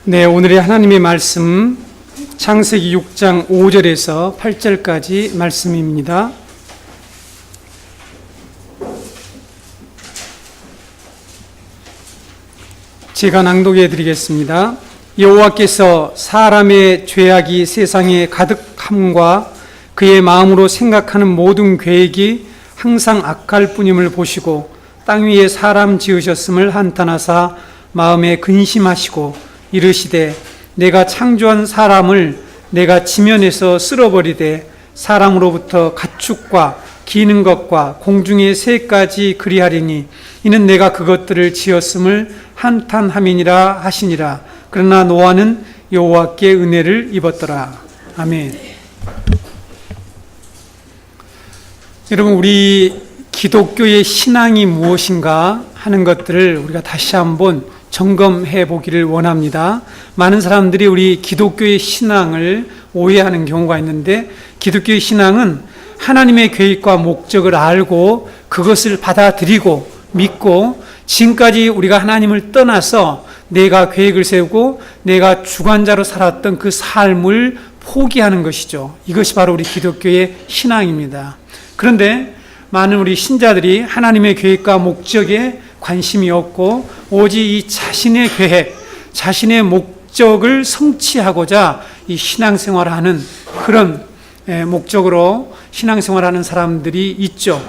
네, 오늘의 하나님의 말씀 창세기 6장 5절에서 8절까지 말씀입니다. 제가 낭독해 드리겠습니다. 여호와께서 사람의 죄악이 세상에 가득함과 그의 마음으로 생각하는 모든 계획이 항상 악할 뿐임을 보시고 땅 위에 사람 지으셨음을 한탄하사 마음에 근심하시고 이르시되 내가 창조한 사람을 내가 지면에서 쓸어버리되 사람으로부터 가축과 기는 것과 공중의 새까지 그리하리니 이는 내가 그것들을 지었음을 한탄함이니라 하시니라. 그러나 노아는 여호와께 은혜를 입었더라. 아멘. 여러분, 우리 기독교의 신앙이 무엇인가 하는 것들을 우리가 다시 한번 점검해 보기를 원합니다. 많은 사람들이 우리 기독교의 신앙을 오해하는 경우가 있는데, 기독교의 신앙은 하나님의 계획과 목적을 알고 그것을 받아들이고 믿고 지금까지 우리가 하나님을 떠나서 내가 계획을 세우고 내가 주관자로 살았던 그 삶을 포기하는 것이죠. 이것이 바로 우리 기독교의 신앙입니다. 그런데 많은 우리 신자들이 하나님의 계획과 목적에 관심이 없고 오직 이 자신의 계획, 자신의 목적을 성취하고자 이 신앙생활을 하는 그런 목적으로 신앙생활하는 사람들이 있죠.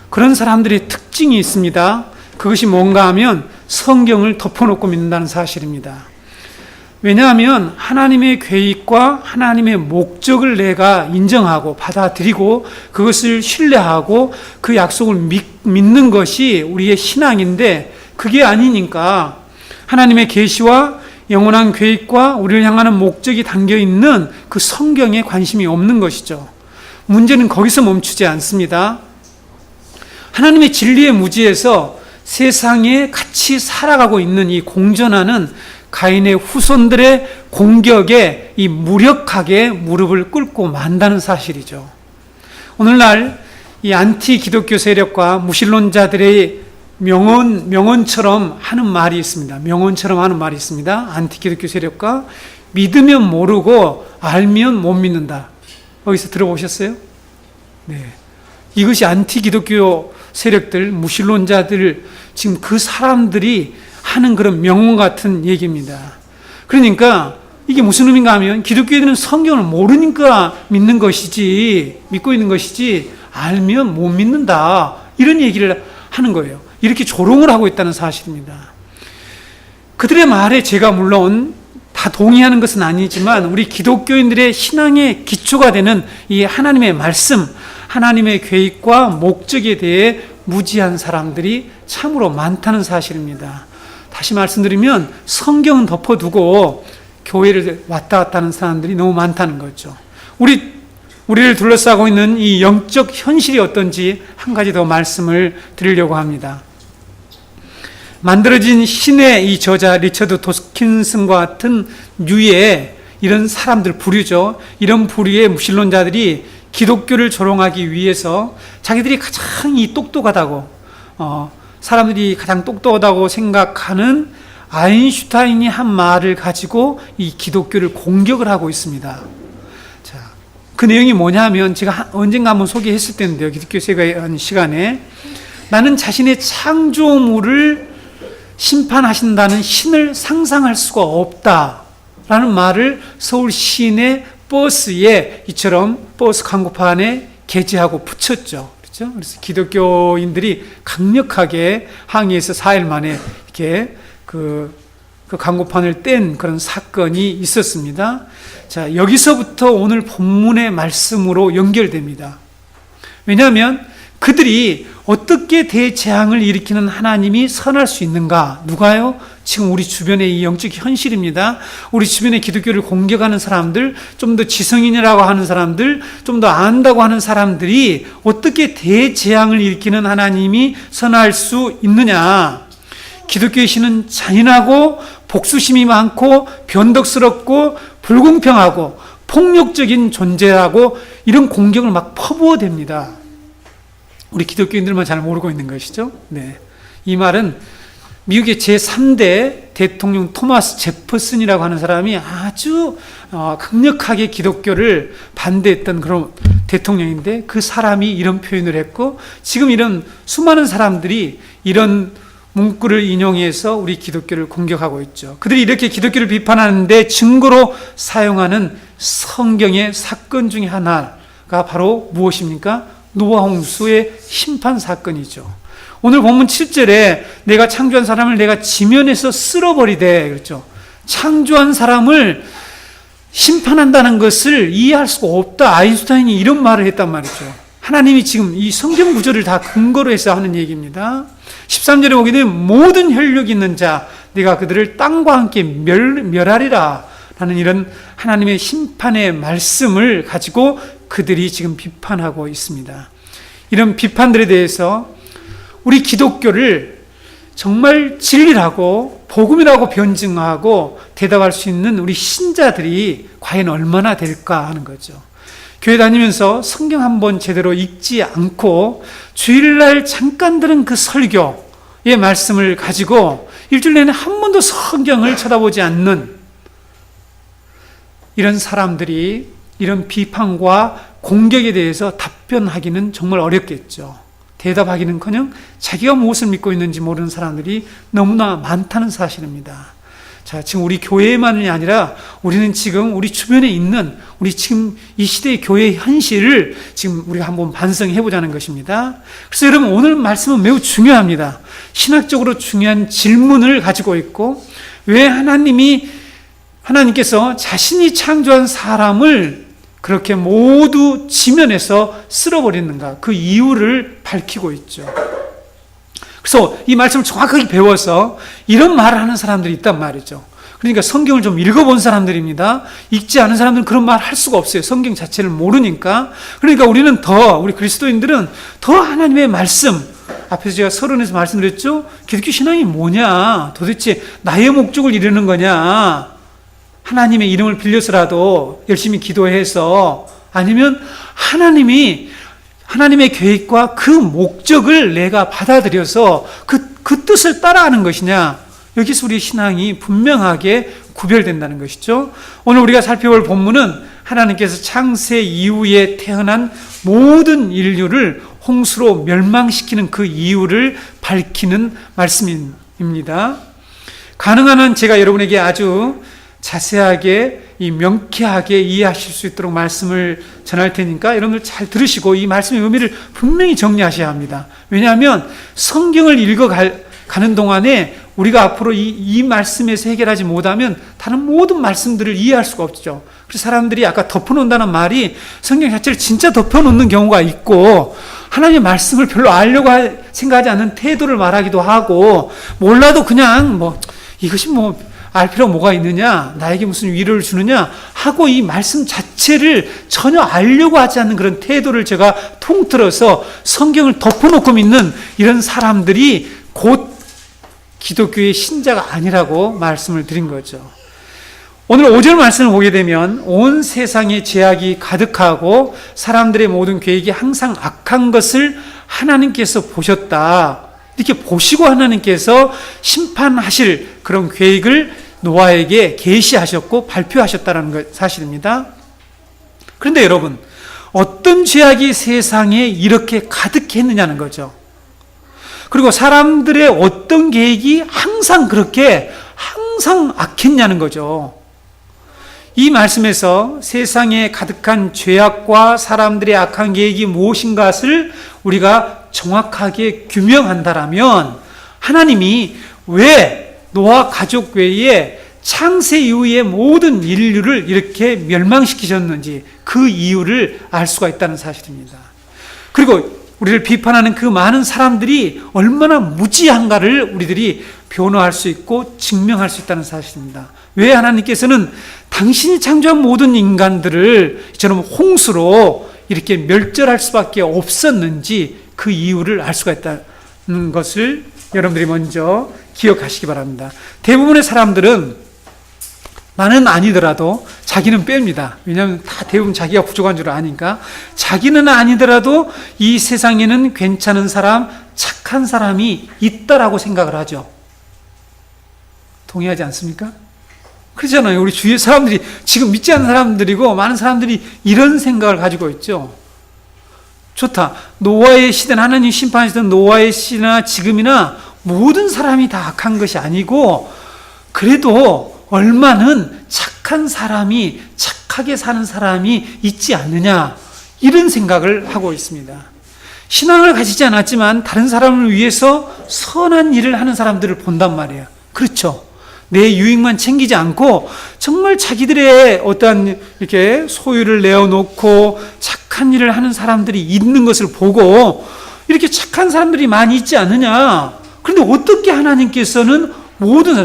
그런 사람들의 특징이 있습니다. 그것이 뭔가 하면 성경을 덮어놓고 믿는다는 사실입니다. 왜냐하면 하나님의 계획과 하나님의 목적을 내가 인정하고 받아들이고 그것을 신뢰하고 그 약속을 믿는 것이 우리의 신앙인데, 그게 아니니까 하나님의 계시와 영원한 계획과 우리를 향하는 목적이 담겨있는 그 성경에 관심이 없는 것이죠. 문제는 거기서 멈추지 않습니다. 하나님의 진리의 무지에서 세상에 같이 살아가고 있는 이 공전하는 가인의 후손들의 공격에 이 무력하게 무릎을 꿇고 만다는 사실이죠. 오늘날 이 안티 기독교 세력과 무신론자들의 명언처럼 하는 말이 있습니다. 명언처럼 하는 말이 있습니다. 안티 기독교 세력과 믿으면 모르고 알면 못 믿는다. 어디서 들어보셨어요? 네. 이것이 안티 기독교 세력들, 무신론자들, 지금 그 사람들이 하는 그런 명언 같은 얘기입니다. 그러니까 이게 무슨 의미인가 하면 기독교인들은 성경을 모르니까 믿는 것이지, 믿고 있는 것이지, 알면 못 믿는다, 이런 얘기를 하는 거예요. 이렇게 조롱을 하고 있다는 사실입니다. 그들의 말에 제가 물론 다 동의하는 것은 아니지만 우리 기독교인들의 신앙의 기초가 되는 이 하나님의 말씀, 하나님의 계획과 목적에 대해 무지한 사람들이 참으로 많다는 사실입니다. 다시 말씀드리면 성경은 덮어두고 교회를 왔다 갔다 하는 사람들이 너무 많다는 거죠. 우리를 둘러싸고 있는 이 영적 현실이 어떤지 한 가지 더 말씀을 드리려고 합니다. 만들어진 신의 이 저자 리처드 도킨슨과 같은 류의 이런 사람들, 부류죠. 이런 부류의 무신론자들이 기독교를 조롱하기 위해서 자기들이 가장 똑똑하다고, 사람들이 가장 똑똑하다고 생각하는 아인슈타인이 한 말을 가지고 이 기독교를 공격을 하고 있습니다. 자, 그 내용이 뭐냐면 제가 언젠가 한번 소개했을 텐데요. 기독교 세계의 시간에 나는 자신의 창조물을 심판하신다는 신을 상상할 수가 없다라는 말을 서울 시내 버스에 이처럼 버스 광고판에 게재하고 붙였죠. 그렇죠? 그래서 기독교인들이 강력하게 항의해서 4일 만에 이렇게 그 광고판을 뗀 그런 사건이 있었습니다. 자, 여기서부터 오늘 본문의 말씀으로 연결됩니다. 왜냐하면 그들이 어떻게 대재앙을 일으키는 하나님이 선할 수 있는가? 누가요? 지금 우리 주변의 이 영적 현실입니다. 우리 주변의 기독교를 공격하는 사람들, 좀 더 지성인이라고 하는 사람들, 좀 더 안다고 하는 사람들이 어떻게 대재앙을 일으키는 하나님이 선할 수 있느냐? 기독교의 신은 잔인하고 복수심이 많고 변덕스럽고 불공평하고 폭력적인 존재라고 이런 공격을 막 퍼부어댑니다. 우리 기독교인들만 잘 모르고 있는 것이죠. 네. 이 말은 미국의 제3대 대통령 토마스 제퍼슨이라고 하는 사람이 아주 강력하게 기독교를 반대했던 그런 대통령인데, 그 사람이 이런 표현을 했고, 지금 이런 수많은 사람들이 이런 문구를 인용해서 우리 기독교를 공격하고 있죠. 그들이 이렇게 기독교를 비판하는데 증거로 사용하는 성경의 사건 중에 하나가 바로 무엇입니까? 노아 홍수의 심판 사건이죠. 오늘 본문 7절에 내가 창조한 사람을 내가 지면에서 쓸어버리되, 그렇죠. 창조한 사람을 심판한다는 것을 이해할 수가 없다. 아인슈타인이 이런 말을 했단 말이죠. 하나님이 지금 이 성경 구절을 다 근거로 해서 하는 얘기입니다. 13절에 보게 되면 모든 혈육이 있는 자 네가 그들을 땅과 함께 멸하리라 라는 이런 하나님의 심판의 말씀을 가지고 그들이 지금 비판하고 있습니다. 이런 비판들에 대해서 우리 기독교를 정말 진리라고 복음이라고 변증하고 대답할 수 있는 우리 신자들이 과연 얼마나 될까 하는 거죠. 교회 다니면서 성경 한번 제대로 읽지 않고 주일날 잠깐 들은 그 설교의 말씀을 가지고 일주일 내내 한 번도 성경을 쳐다보지 않는 이런 사람들이 이런 비판과 공격에 대해서 답변하기는 정말 어렵겠죠. 대답하기는커녕 자기가 무엇을 믿고 있는지 모르는 사람들이 너무나 많다는 사실입니다. 자, 지금 우리 교회만이 아니라 우리는 지금 우리 주변에 있는 우리 지금 이 시대의 교회의 현실을 지금 우리가 한번 반성해 보자는 것입니다. 그래서 여러분, 오늘 말씀은 매우 중요합니다. 신학적으로 중요한 질문을 가지고 있고, 왜 하나님께서 자신이 창조한 사람을 그렇게 모두 지면에서 쓸어버리는가, 그 이유를 밝히고 있죠. 그래서 이 말씀을 정확하게 배워서 이런 말을 하는 사람들이 있단 말이죠. 그러니까 성경을 좀 읽어본 사람들입니다. 읽지 않은 사람들은 그런 말 할 수가 없어요. 성경 자체를 모르니까. 그러니까 우리 그리스도인들은 더 하나님의 말씀, 앞에서 제가 서론에서 말씀드렸죠. 기독교 신앙이 뭐냐, 도대체 나의 목적을 이루는 거냐, 하나님의 이름을 빌려서라도 열심히 기도해서, 아니면 하나님의 계획과 그 목적을 내가 받아들여서 그 뜻을 따라하는 것이냐, 여기서 우리 신앙이 분명하게 구별된다는 것이죠. 오늘 우리가 살펴볼 본문은 하나님께서 창세 이후에 태어난 모든 인류를 홍수로 멸망시키는 그 이유를 밝히는 말씀입니다. 가능한 한 제가 여러분에게 아주 자세하게 명쾌하게 이해하실 수 있도록 말씀을 전할 테니까 여러분들 잘 들으시고 이 말씀의 의미를 분명히 정리하셔야 합니다. 왜냐하면 성경을 읽어가는 동안에 우리가 앞으로 이 말씀에서 해결하지 못하면 다른 모든 말씀들을 이해할 수가 없죠. 그래서 사람들이 아까 덮어놓는다는 말이 성경 자체를 진짜 덮어놓는 경우가 있고, 하나님의 말씀을 별로 알려고 생각하지 않는 태도를 말하기도 하고, 몰라도 그냥 이것이 알 필요가 뭐가 있느냐, 나에게 무슨 위로를 주느냐 하고 이 말씀 자체를 전혀 알려고 하지 않는 그런 태도를 제가 통틀어서 성경을 덮어놓고 믿는 이런 사람들이 곧 기독교의 신자가 아니라고 말씀을 드린 거죠. 오늘 5절 말씀을 보게 되면 온 세상에 죄악이 가득하고 사람들의 모든 계획이 항상 악한 것을 하나님께서 보셨다. 이렇게 보시고 하나님께서 심판하실 그런 계획을 노아에게 계시하셨고 발표하셨다는 것 사실입니다. 그런데 여러분, 어떤 죄악이 세상에 이렇게 가득했느냐는 거죠. 그리고 사람들의 어떤 계획이 항상 악했냐는 거죠. 이 말씀에서 세상에 가득한 죄악과 사람들의 악한 계획이 무엇인가를 우리가 정확하게 규명한다라면, 하나님이 왜 노아 가족 외에 창세 이후의 모든 인류를 이렇게 멸망시키셨는지 그 이유를 알 수가 있다는 사실입니다. 그리고 우리를 비판하는 그 많은 사람들이 얼마나 무지한가를 우리들이 변호할 수 있고 증명할 수 있다는 사실입니다. 왜 하나님께서는 당신이 창조한 모든 인간들을 이처럼 홍수로 이렇게 멸절할 수밖에 없었는지 그 이유를 알 수가 있다는 것을 여러분들이 먼저 기억하시기 바랍니다. 대부분의 사람들은 나는 아니더라도 자기는 뺍니다. 왜냐하면 다 대부분 자기가 부족한 줄 아니까. 자기는 아니더라도 이 세상에는 괜찮은 사람, 착한 사람이 있다라고 생각을 하죠. 동의하지 않습니까? 그렇잖아요. 우리 주위의 사람들이, 지금 믿지 않는 사람들이고 많은 사람들이 이런 생각을 가지고 있죠. 좋다. 노아의 시대는, 하나님 심판하시던 노아의 시대나 지금이나 모든 사람이 다 악한 것이 아니고, 그래도 얼마는 착한 사람이, 착하게 사는 사람이 있지 않느냐, 이런 생각을 하고 있습니다. 신앙을 가지지 않았지만 다른 사람을 위해서 선한 일을 하는 사람들을 본단 말이에요. 그렇죠. 내 유익만 챙기지 않고 정말 자기들의 어떠한 이렇게 소유를 내어놓고 착한 일을 하는 사람들이 있는 것을 보고, 이렇게 착한 사람들이 많이 있지 않느냐. 그런데 어떻게 하나님께서는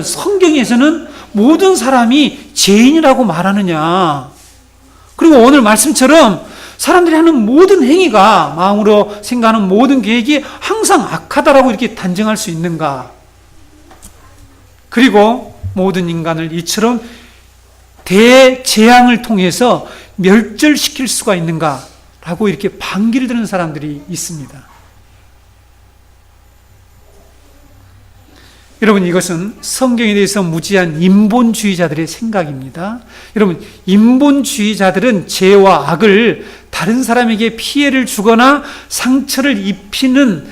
성경에서는 모든 사람이 죄인이라고 말하느냐. 그리고 오늘 말씀처럼 사람들이 하는 모든 행위가, 마음으로 생각하는 모든 계획이 항상 악하다라고 이렇게 단정할 수 있는가. 그리고 모든 인간을 이처럼 대재앙을 통해서 멸절시킬 수가 있는가라고 이렇게 반기를 드는 사람들이 있습니다. 여러분, 이것은 성경에 대해서 무지한 인본주의자들의 생각입니다. 여러분, 인본주의자들은 죄와 악을 다른 사람에게 피해를 주거나 상처를 입히는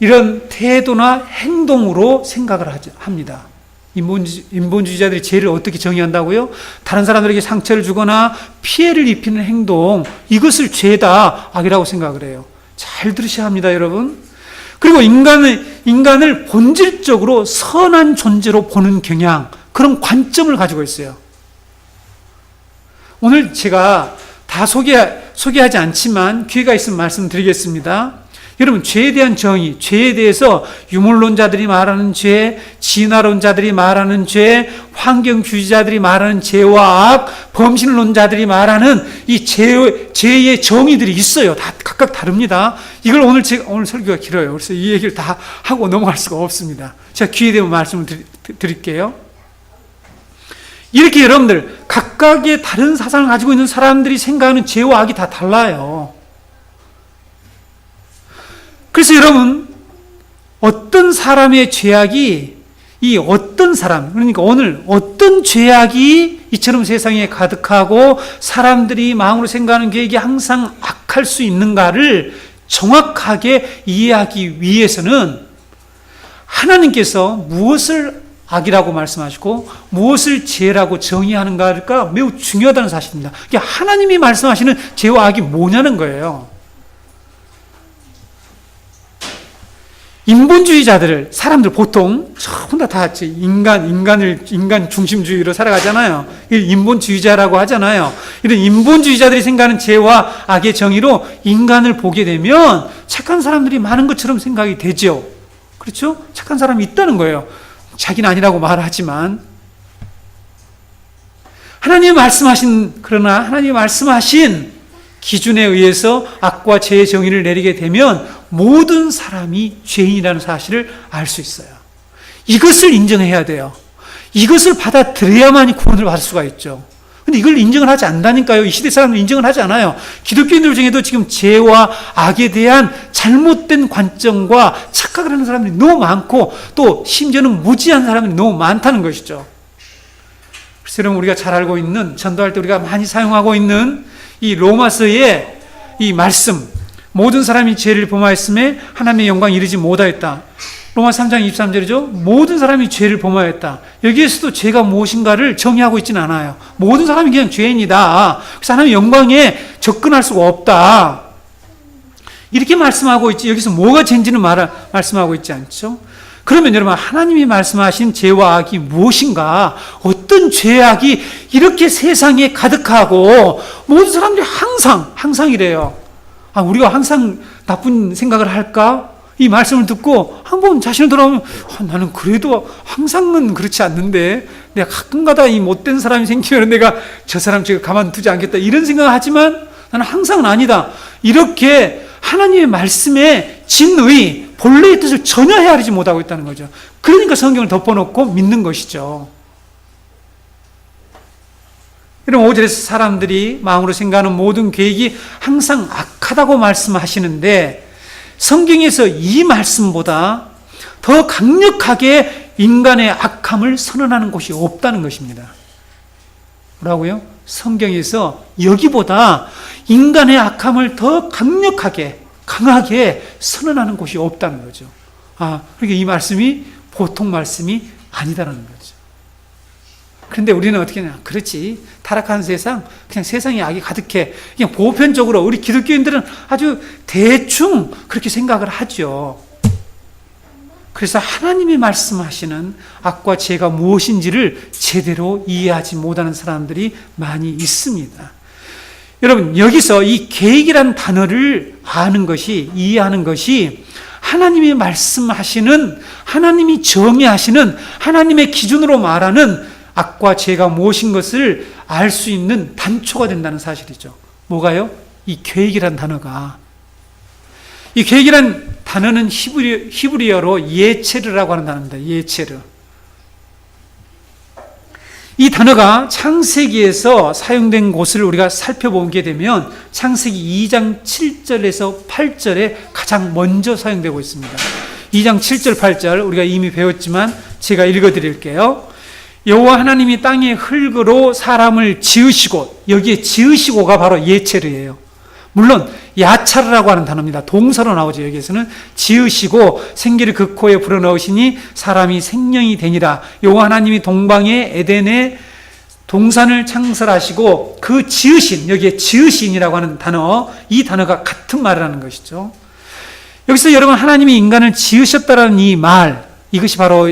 이런 태도나 행동으로 생각을 합니다. 인본주의자들이 죄를 어떻게 정의한다고요? 다른 사람들에게 상처를 주거나 피해를 입히는 행동, 이것을 죄다, 악이라고 생각을 해요. 잘 들으셔야 합니다, 여러분. 그리고 인간을 본질적으로 선한 존재로 보는 경향, 그런 관점을 가지고 있어요. 오늘 제가 다 소개하지 않지만 기회가 있으면 말씀드리겠습니다. 여러분, 죄에 대한 정의, 죄에 대해서 유물론자들이 말하는 죄, 진화론자들이 말하는 죄, 환경주의자들이 말하는 죄와 악, 범신론자들이 말하는 이 죄의 정의들이 있어요. 다 각각 다릅니다. 이걸 오늘 설교가 길어요. 그래서 이 얘기를 다 하고 넘어갈 수가 없습니다. 제가 기회 되면 말씀을 드릴게요. 이렇게 여러분들, 각각의 다른 사상을 가지고 있는 사람들이 생각하는 죄와 악이 다 달라요. 그래서 여러분, 어떤 사람의 죄악이, 이 어떤 사람, 그러니까 오늘 어떤 죄악이 이처럼 세상에 가득하고 사람들이 마음으로 생각하는 계획이 항상 악할 수 있는가를 정확하게 이해하기 위해서는 하나님께서 무엇을 악이라고 말씀하시고 무엇을 죄라고 정의하는가가 매우 중요하다는 사실입니다. 하나님이 말씀하시는 죄와 악이 뭐냐는 거예요. 인본주의자들, 사람들 보통 전부 다 인간 중심주의로 살아가잖아요. 인본주의자라고 하잖아요. 이런 인본주의자들이 생각하는 죄와 악의 정의로 인간을 보게 되면 착한 사람들이 많은 것처럼 생각이 되죠. 그렇죠? 착한 사람이 있다는 거예요. 자기는 아니라고 말하지만. 그러나 하나님이 말씀하신 기준에 의해서 악과 죄의 정의를 내리게 되면 모든 사람이 죄인이라는 사실을 알 수 있어요. 이것을 인정해야 돼요. 이것을 받아들여야만이 구원을 받을 수가 있죠. 근데 이걸 인정을 하지 않다니까요. 이 시대 사람들 인정을 하지 않아요. 기독교인들 중에도 지금 죄와 악에 대한 잘못된 관점과 착각을 하는 사람들이 너무 많고, 또 심지어는 무지한 사람들이 너무 많다는 것이죠. 그래서 여러분, 우리가 잘 알고 있는, 전도할 때 우리가 많이 사용하고 있는 이 로마서의 이 말씀, 모든 사람이 죄를 범하였음에 하나님의 영광에 이르지 못하였다. 로마 3장 23절이죠. 모든 사람이 죄를 범하였다. 여기에서도 죄가 무엇인가를 정의하고 있지는 않아요. 모든 사람이 그냥 죄인이다. 그래서 하나님의 영광에 접근할 수가 없다. 이렇게 말씀하고 있지, 여기서 뭐가 죄인지는 말씀하고 있지 않죠. 그러면 여러분, 하나님이 말씀하신 죄와 악이 무엇인가? 어떤 죄악이 이렇게 세상에 가득하고 모든 사람들이 항상이래요. 우리가 항상 나쁜 생각을 할까? 이 말씀을 듣고 한번 자신을 돌아보면 나는 그래도 항상은 그렇지 않는데, 내가 가끔가다 이 못된 사람이 생기면 내가 저 사람 제가 가만두지 않겠다, 이런 생각을 하지만 나는 항상은 아니다. 이렇게 하나님의 말씀에 진의, 본래의 뜻을 전혀 헤아리지 못하고 있다는 거죠. 그러니까 성경을 덮어놓고 믿는 것이죠. 이런 5절에서 사람들이 마음으로 생각하는 모든 계획이 항상 악하다고 말씀하시는데, 성경에서 이 말씀보다 더 강력하게 인간의 악함을 선언하는 곳이 없다는 것입니다. 뭐라고요? 성경에서 여기보다 인간의 악함을 더 강하게 선언하는 곳이 없다는 거죠. 그러니까 이 말씀이 보통 말씀이 아니다라는 거죠. 그런데 우리는 어떻게 하냐? 그렇지. 타락한 세상, 그냥 세상에 악이 가득해. 그냥 보편적으로 우리 기독교인들은 아주 대충 그렇게 생각을 하죠. 그래서 하나님이 말씀하시는 악과 죄가 무엇인지를 제대로 이해하지 못하는 사람들이 많이 있습니다. 여러분, 여기서 이 계획이라는 단어를 아는 것이, 이해하는 것이 하나님이 말씀하시는, 하나님이 정의하시는, 하나님의 기준으로 말하는 악과 죄가 무엇인 것을 알 수 있는 단초가 된다는 사실이죠. 뭐가요? 이 계획이라는 단어가. 이 계획이라는 단어는 히브리어로 예체르라고 하는 단어입니다. 예체르. 이 단어가 창세기에서 사용된 곳을 우리가 살펴보게 되면 창세기 2장 7절에서 8절에 가장 먼저 사용되고 있습니다. 2장 7절 8절 우리가 이미 배웠지만 제가 읽어드릴게요. 여호와 하나님이 땅의 흙으로 사람을 지으시고, 여기에 지으시고가 바로 예체르예요. 물론 야차르라고 하는 단어입니다. 동사로 나오죠. 여기에서는 지으시고 생기를 그 코에 불어넣으시니 사람이 생명이 되니라. 여호와 하나님이 동방의 에덴에 동산을 창설하시고 그 지으신, 여기에 지으신이라고 하는 단어, 이 단어가 같은 말을 하는 것이죠. 여기서 여러분, 하나님이 인간을 지으셨다라는 이 말, 이것이 바로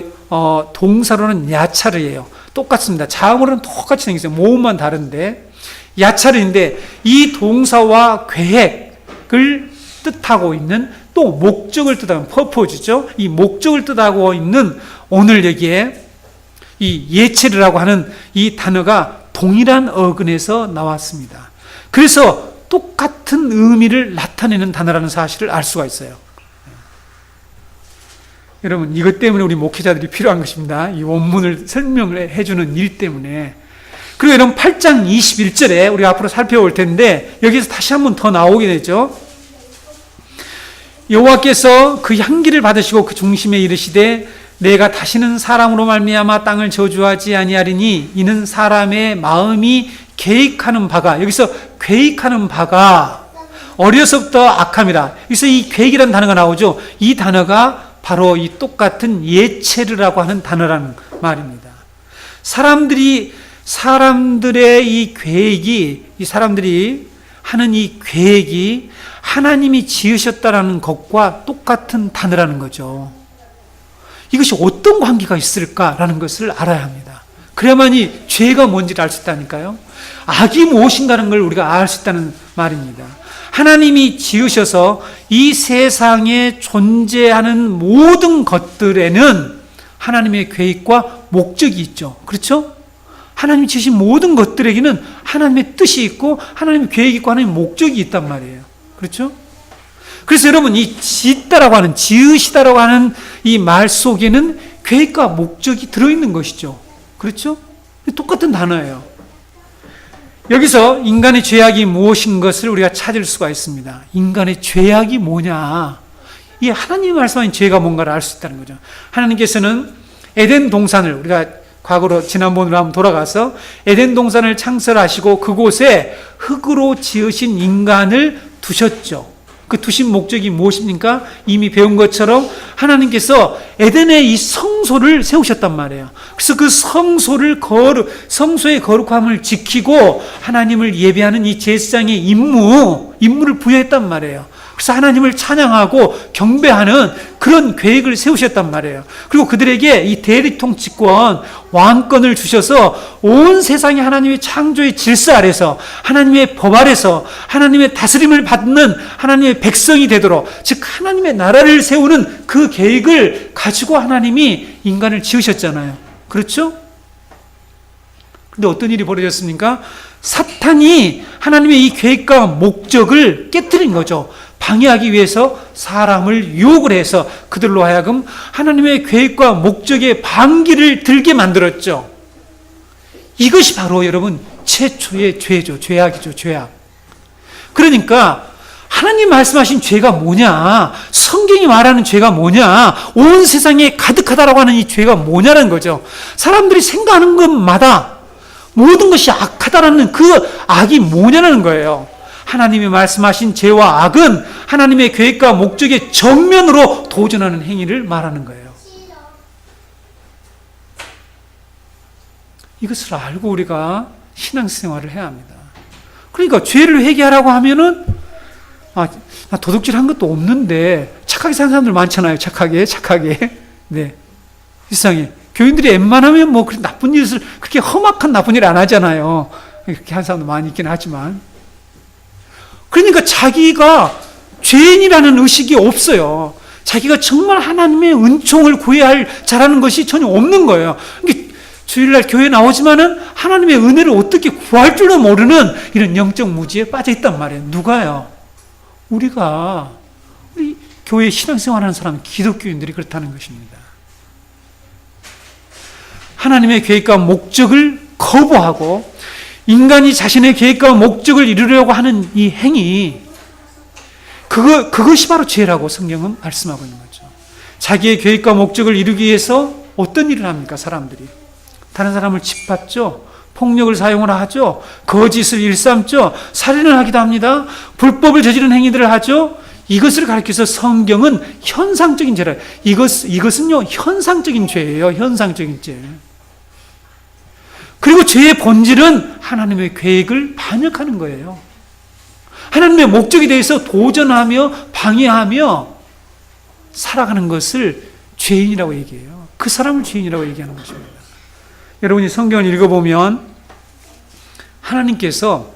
동사로는 야차르예요. 똑같습니다. 자음으로는 똑같이 생겼어요. 모음만 다른데 야차르인데, 이 동사와 계획을 뜻하고 있는, 또 목적을 뜻하는 퍼포즈죠. 이 목적을 뜻하고 있는 오늘 여기에 이 예체르라고 하는 이 단어가 동일한 어근에서 나왔습니다. 그래서 똑같은 의미를 나타내는 단어라는 사실을 알 수가 있어요. 여러분, 이것 때문에 우리 목회자들이 필요한 것입니다. 이 원문을 설명을 해주는 일 때문에. 그리고 여러분, 8장 21절에 우리가 앞으로 살펴볼 텐데, 여기서 다시 한 번 더 나오게 되죠. 여호와께서 그 향기를 받으시고 그 중심에 이르시되 내가 다시는 사람으로 말미암아 땅을 저주하지 아니하리니 이는 사람의 마음이 계획하는 바가, 여기서 계획하는 바가 어려서부터 악함이라. 여기서 이 계획이라는 단어가 나오죠. 이 단어가 바로 이 똑같은 예체르라고 하는 단어라는 말입니다. 사람들의 이 계획이, 이 사람들이 하는 이 계획이 하나님이 지으셨다라는 것과 똑같은 단어라는 거죠. 이것이 어떤 관계가 있을까라는 것을 알아야 합니다. 그래야만이 죄가 뭔지를 알 수 있다니까요. 악이 무엇인가라는 걸 우리가 알 수 있다는 말입니다. 하나님이 지으셔서 이 세상에 존재하는 모든 것들에는 하나님의 계획과 목적이 있죠. 그렇죠? 하나님이 지으신 모든 것들에게는 하나님의 뜻이 있고 하나님의 계획이 있고 하나님의 목적이 있단 말이에요. 그렇죠? 그래서 여러분, 이 짓다라고 하는, 지으시다라고 하는 이 말 속에는 계획과 목적이 들어있는 것이죠. 그렇죠? 똑같은 단어예요. 여기서 인간의 죄악이 무엇인 것을 우리가 찾을 수가 있습니다. 인간의 죄악이 뭐냐? 이 하나님이 말씀하신 죄가 뭔가를 알 수 있다는 거죠. 하나님께서는 에덴 동산을, 우리가 과거로 지난번으로 한번 돌아가서 에덴 동산을 창설하시고 그곳에 흙으로 지으신 인간을 두셨죠. 그 두신 목적이 무엇입니까? 이미 배운 것처럼 하나님께서 에덴에 이 성소를 세우셨단 말이에요. 그래서 그 성소의 거룩함을 지키고 하나님을 예배하는 이 제사장의 임무를 부여했단 말이에요. 그래서 하나님을 찬양하고 경배하는 그런 계획을 세우셨단 말이에요. 그리고 그들에게 이 대리통치권, 왕권을 주셔서 온 세상이 하나님의 창조의 질서 아래서, 하나님의 법 아래서 하나님의 다스림을 받는 하나님의 백성이 되도록, 즉 하나님의 나라를 세우는 그 계획을 가지고 하나님이 인간을 지으셨잖아요. 그렇죠? 근데 어떤 일이 벌어졌습니까? 사탄이 하나님의 이 계획과 목적을 깨뜨린 거죠. 방해하기 위해서 사람을 유혹을 해서 그들로 하여금 하나님의 계획과 목적의 반기를 들게 만들었죠. 이것이 바로 여러분 최초의 죄죠. 죄악이죠. 죄악. 그러니까 하나님 말씀하신 죄가 뭐냐? 성경이 말하는 죄가 뭐냐? 온 세상에 가득하다라고 하는 이 죄가 뭐냐는 거죠. 사람들이 생각하는 것마다 모든 것이 악하다라는 그 악이 뭐냐는 거예요. 하나님이 말씀하신 죄와 악은 하나님의 계획과 목적에 정면으로 도전하는 행위를 말하는 거예요. 이것을 알고 우리가 신앙생활을 해야 합니다. 그러니까 죄를 회개하라고 하면은 나 도둑질 한 것도 없는데 착하게 사는 사람들 많잖아요. 착하게. 네. 세상에. 교인들이 웬만하면 뭐 그렇게 나쁜 일을 그렇게 험악한 나쁜 일 안 하잖아요. 그렇게 한 사람도 많이 있긴 하지만. 그러니까 자기가 죄인이라는 의식이 없어요. 자기가 정말 하나님의 은총을 구해야 할 자라는 것이 전혀 없는 거예요. 그러니까 주일날 교회 나오지만은 하나님의 은혜를 어떻게 구할 줄도 모르는 이런 영적 무지에 빠져 있단 말이에요. 누가요? 우리 교회 신앙생활하는 사람, 기독교인들이 그렇다는 것입니다. 하나님의 계획과 목적을 거부하고 인간이 자신의 계획과 목적을 이루려고 하는 이 행위, 그것이 바로 죄라고 성경은 말씀하고 있는 거죠. 자기의 계획과 목적을 이루기 위해서 어떤 일을 합니까, 사람들이? 다른 사람을 짓밟죠. 폭력을 사용을 하죠. 거짓을 일삼죠. 살인을 하기도 합니다. 불법을 저지른 행위들을 하죠. 이것을 가리켜서 성경은 현상적인 죄라. 이것은요, 현상적인 죄예요. 현상적인 죄. 그리고 죄의 본질은 하나님의 계획을 반역하는 거예요. 하나님의 목적에 대해서 도전하며 방해하며 살아가는 것을 죄인이라고 얘기해요. 그 사람을 죄인이라고 얘기하는 것입니다. 여러분이 성경을 읽어보면 하나님께서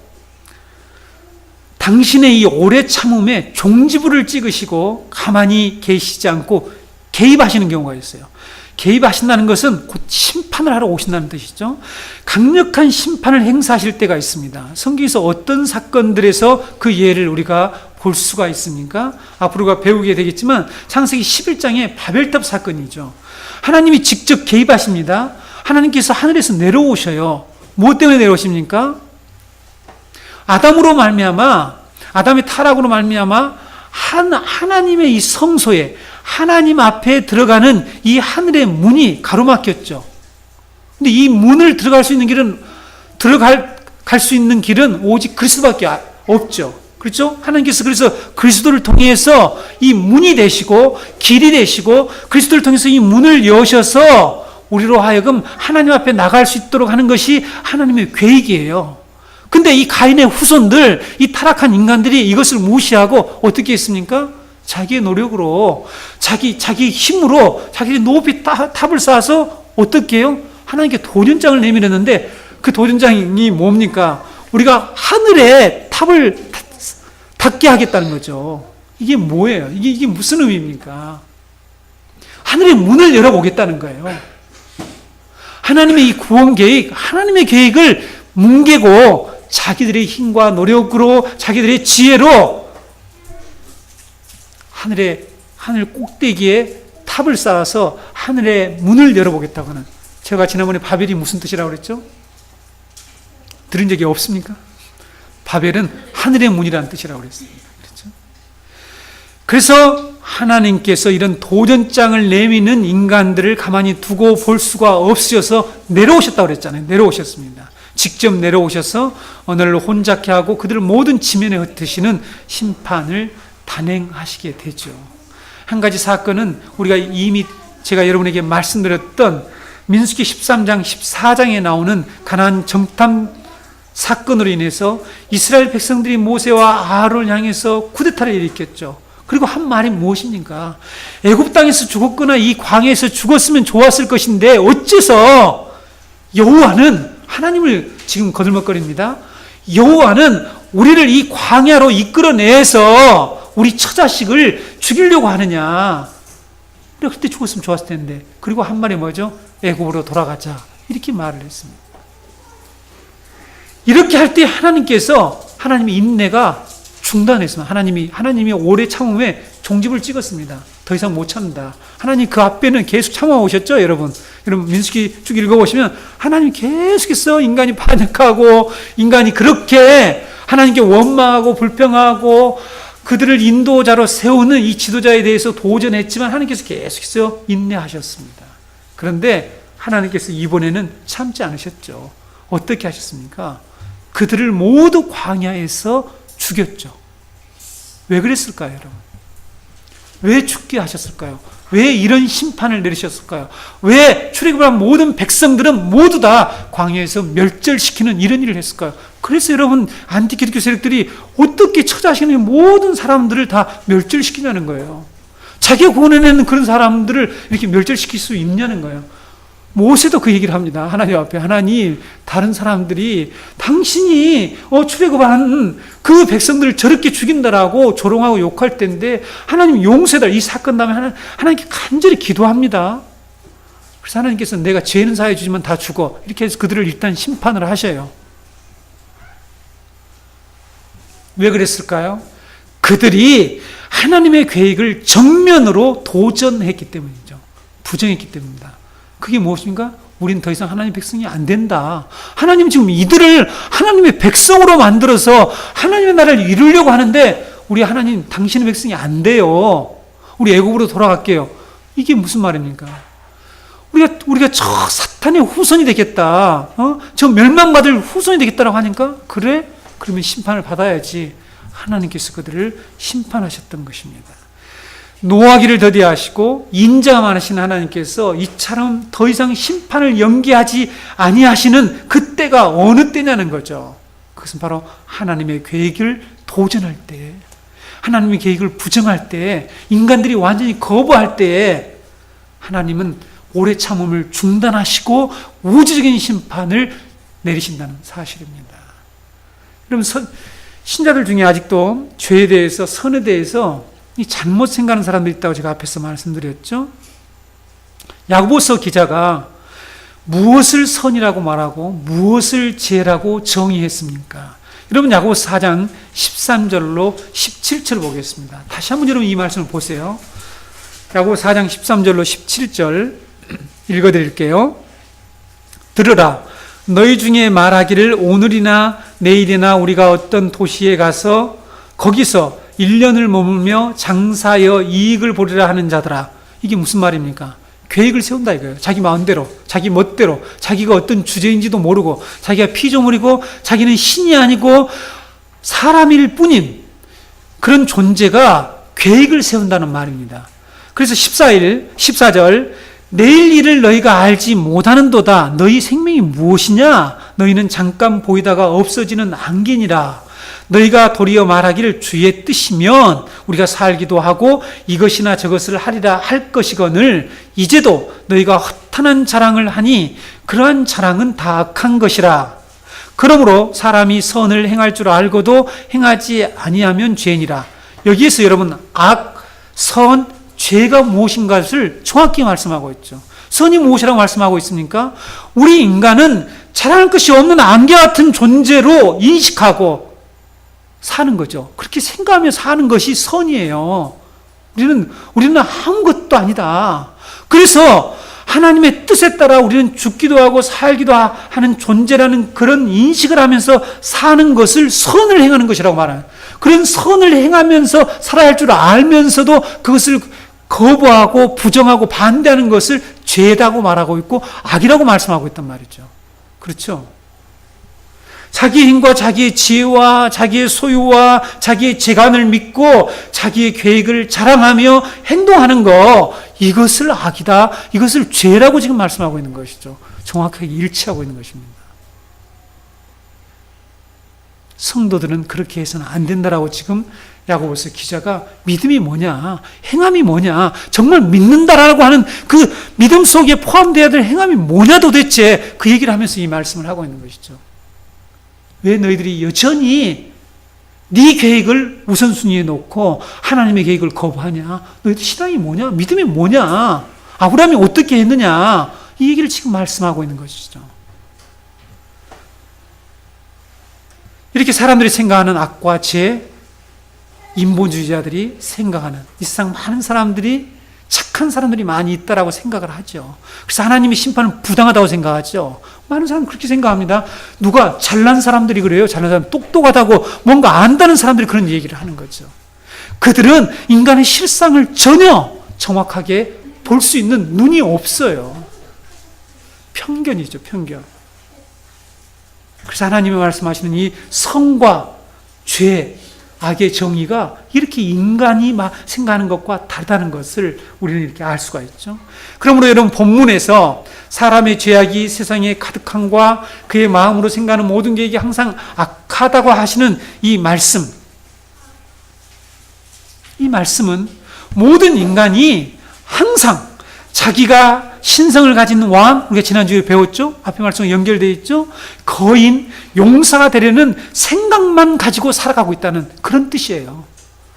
당신의 이 오래 참음에 종지부를 찍으시고 가만히 계시지 않고 개입하시는 경우가 있어요. 개입하신다는 것은 곧 심판을 하러 오신다는 뜻이죠. 강력한 심판을 행사하실 때가 있습니다. 성경에서 어떤 사건들에서 그 예를 우리가 볼 수가 있습니까? 앞으로 우리가 배우게 되겠지만 창세기 11장의 바벨탑 사건이죠. 하나님이 직접 개입하십니다. 하나님께서 하늘에서 내려오셔요. 무엇 때문에 내려오십니까? 아담의 타락으로 말미암아 하나님의 이 성소에 하나님 앞에 들어가는 이 하늘의 문이 가로막혔죠. 근데 이 문을 들어갈 수 있는 길은 갈 수 있는 길은 오직 그리스도밖에 없죠. 그렇죠? 하나님께서 그래서 그리스도를 통해서 이 문이 되시고 길이 되시고 그리스도를 통해서 이 문을 여셔서 우리로 하여금 하나님 앞에 나갈 수 있도록 하는 것이 하나님의 계획이에요. 근데 이 가인의 후손들, 이 타락한 인간들이 이것을 무시하고 어떻게 했습니까? 자기의 노력으로, 자기 힘으로, 자기 높이 탑을 쌓아서 어떻게 해요? 하나님께 도전장을 내밀었는데 그 도전장이 뭡니까? 우리가 하늘에 탑을 닿게 하겠다는 거죠. 이게 뭐예요? 이게 무슨 의미입니까? 하늘의 문을 열어보겠다는 거예요. 하나님의 이 구원 계획, 하나님의 계획을 뭉개고 자기들의 힘과 노력으로, 자기들의 지혜로 하늘 꼭대기에 탑을 쌓아서 하늘의 문을 열어보겠다고 하는, 제가 지난번에 바벨이 무슨 뜻이라고 그랬죠? 들은 적이 없습니까? 바벨은 하늘의 문이라는 뜻이라고 그랬습니다. 그렇죠? 그래서 하나님께서 이런 도전장을 내미는 인간들을 가만히 두고 볼 수가 없으셔서 내려오셨다고 그랬잖아요. 내려오셨습니다. 직접 내려오셔서 언어를 혼잡케 하고 그들을 모든 지면에 흩으시는 심판을 단행하시게 되죠. 한 가지 사건은 우리가 이미 제가 여러분에게 말씀드렸던 민수기 13장, 14장에 나오는 가나안 정탐 사건으로 인해서 이스라엘 백성들이 모세와 아론을 향해서 쿠데타를 일으켰죠. 그리고 한 말이 무엇입니까? 애굽 땅에서 죽었거나 이 광야에서 죽었으면 좋았을 것인데 어째서 여호와는, 하나님을 지금 거들먹거립니다. 여호와는 우리를 이 광야로 이끌어내서 우리 처자식을 죽이려고 하느냐. 우리가 그때 죽었으면 좋았을 텐데. 그리고 한 말이 뭐죠? 애굽으로 돌아가자. 이렇게 말을 했습니다. 이렇게 할 때 하나님의 인내가 중단했습니다. 하나님이 오래 참음에 종집을 찍었습니다. 더 이상 못 참는다. 하나님 그 앞에는 계속 참아오셨죠, 여러분. 여러분 민수기 쭉 읽어보시면 하나님 계속해서 인간이 반역하고 인간이 그렇게 하나님께 원망하고 불평하고 그들을 인도자로 세우는 이 지도자에 대해서 도전했지만 하나님께서 계속해서 인내하셨습니다. 그런데 하나님께서 이번에는 참지 않으셨죠. 어떻게 하셨습니까? 그들을 모두 광야에서 죽였죠. 왜 그랬을까요, 여러분? 왜 죽게 하셨을까요? 왜 이런 심판을 내리셨을까요? 왜 출애굽을 한 모든 백성들은 모두 다 광야에서 멸절시키는 이런 일을 했을까요? 그래서 여러분, 안티기독교 세력들이 어떻게 처자식의 모든 사람들을 다 멸절시키냐는 거예요. 자기가 구원해내는 그런 사람들을 이렇게 멸절시킬 수 있냐는 거예요. 모세도 그 얘기를 합니다. 하나님 앞에. 하나님, 다른 사람들이 당신이 출애굽한 그 백성들을 저렇게 죽인다라고 조롱하고 욕할 때인데 하나님 용서해달라. 이 사건 다음에 하나님께 간절히 기도합니다. 그래서 하나님께서 내가 죄는 사해 주지만 다 죽어. 이렇게 해서 그들을 일단 심판을 하셔요. 왜 그랬을까요? 그들이 하나님의 계획을 정면으로 도전했기 때문이죠. 부정했기 때문입니다. 그게 무엇입니까? 우린 더 이상 하나님의 백성이 안 된다. 하나님 지금 이들을 하나님의 백성으로 만들어서 하나님의 나라를 이루려고 하는데 우리 하나님 당신의 백성이 안 돼요. 우리 애국으로 돌아갈게요. 이게 무슨 말입니까? 우리가 저 사탄의 후손이 되겠다. 저 멸망받을 후손이 되겠다라고 하니까 그래? 그러면 심판을 받아야지. 하나님께서 그들을 심판하셨던 것입니다. 노하기를 더디하시고 인자가 많으신 하나님께서 이처럼 더 이상 심판을 연기하지 아니하시는 그때가 어느 때냐는 거죠. 그것은 바로 하나님의 계획을 도전할 때, 하나님의 계획을 부정할 때, 인간들이 완전히 거부할 때 하나님은 오래 참음을 중단하시고 우주적인 심판을 내리신다는 사실입니다. 여러분, 신자들 중에 아직도 죄에 대해서, 선에 대해서 이 잘못 생각하는 사람들이 있다고 제가 앞에서 말씀드렸죠. 야고보서 기자가 무엇을 선이라고 말하고 무엇을 죄라고 정의했습니까? 여러분, 야고보서 4장 13절로 17절 보겠습니다. 다시 한번 여러분 이 말씀을 보세요. 야고보서 4장 13절로 17절 읽어드릴게요. 들으라. 너희 중에 말하기를 오늘이나 내일이나 우리가 어떤 도시에 가서 거기서 1년을 머물며 장사하여 이익을 보리라 하는 자들아. 이게 무슨 말입니까? 계획을 세운다 이거예요. 자기 마음대로, 자기 멋대로, 자기가 어떤 주제인지도 모르고, 자기가 피조물이고, 자기는 신이 아니고 사람일 뿐인 그런 존재가 계획을 세운다는 말입니다. 그래서 14절, 내일 일을 너희가 알지 못하는도다. 너희 생명이 무엇이냐? 너희는 잠깐 보이다가 없어지는 안개니라. 너희가 도리어 말하기를 주의 뜻이면 우리가 살기도 하고 이것이나 저것을 하리라 할 것이거늘 이제도 너희가 허탄한 자랑을 하니 그러한 자랑은 다 악한 것이라. 그러므로 사람이 선을 행할 줄 알고도 행하지 아니하면 죄니라. 여기에서 여러분 악, 선, 죄가 무엇인가를 정확히 말씀하고 있죠. 선이 무엇이라고 말씀하고 있습니까? 우리 인간은 자랑할 것이 없는 안개 같은 존재로 인식하고 사는 거죠. 그렇게 생각하며 사는 것이 선이에요. 우리는 아무것도 아니다. 그래서 하나님의 뜻에 따라 우리는 죽기도 하고 살기도 하는 존재라는 그런 인식을 하면서 사는 것을 선을 행하는 것이라고 말해요. 그런 선을 행하면서 살아야 할 줄 알면서도 그것을 거부하고 부정하고 반대하는 것을 죄다고 말하고 있고 악이라고 말씀하고 있단 말이죠. 그렇죠? 자기의 힘과 자기의 지혜와 자기의 소유와 자기의 재간을 믿고 자기의 계획을 자랑하며 행동하는 거, 이것을 악이다, 이것을 죄라고 지금 말씀하고 있는 것이죠. 정확하게 일치하고 있는 것입니다. 성도들은 그렇게 해서는 안 된다라고 지금 야고보서 기자가 믿음이 뭐냐, 행함이 뭐냐, 정말 믿는다라고 하는 그 믿음 속에 포함되어야 될 행함이 뭐냐 도대체, 그 얘기를 하면서 이 말씀을 하고 있는 것이죠. 왜 너희들이 여전히 네 계획을 우선순위에 놓고 하나님의 계획을 거부하냐? 너희들 신앙이 뭐냐? 믿음이 뭐냐? 아브라함이 어떻게 했느냐? 이 얘기를 지금 말씀하고 있는 것이죠. 이렇게 사람들이 생각하는 악과 죄, 인본주의자들이 생각하는, 이 세상 많은 사람들이, 착한 사람들이 많이 있다라고 생각을 하죠. 그래서 하나님의 심판은 부당하다고 생각하죠. 많은 사람은 그렇게 생각합니다. 누가 잘난 사람들이 그래요. 잘난 사람, 똑똑하다고 뭔가 안다는 사람들이 그런 얘기를 하는 거죠. 그들은 인간의 실상을 전혀 정확하게 볼 수 있는 눈이 없어요. 편견이죠, 편견. 그래서 하나님이 말씀하시는 이 성과 죄, 악의 정의가 이렇게 인간이 막 생각하는 것과 다르다는 것을 우리는 이렇게 알 수가 있죠. 그러므로 여러분, 본문에서 사람의 죄악이 세상에 가득함과 그의 마음으로 생각하는 모든 계획이 항상 악하다고 하시는 이 말씀은 모든 인간이 항상 자기가 신성을 가진 왕, 우리가 지난주에 배웠죠? 앞에 말씀과 연결되어 있죠? 거인, 용사가 되려는 생각만 가지고 살아가고 있다는 그런 뜻이에요.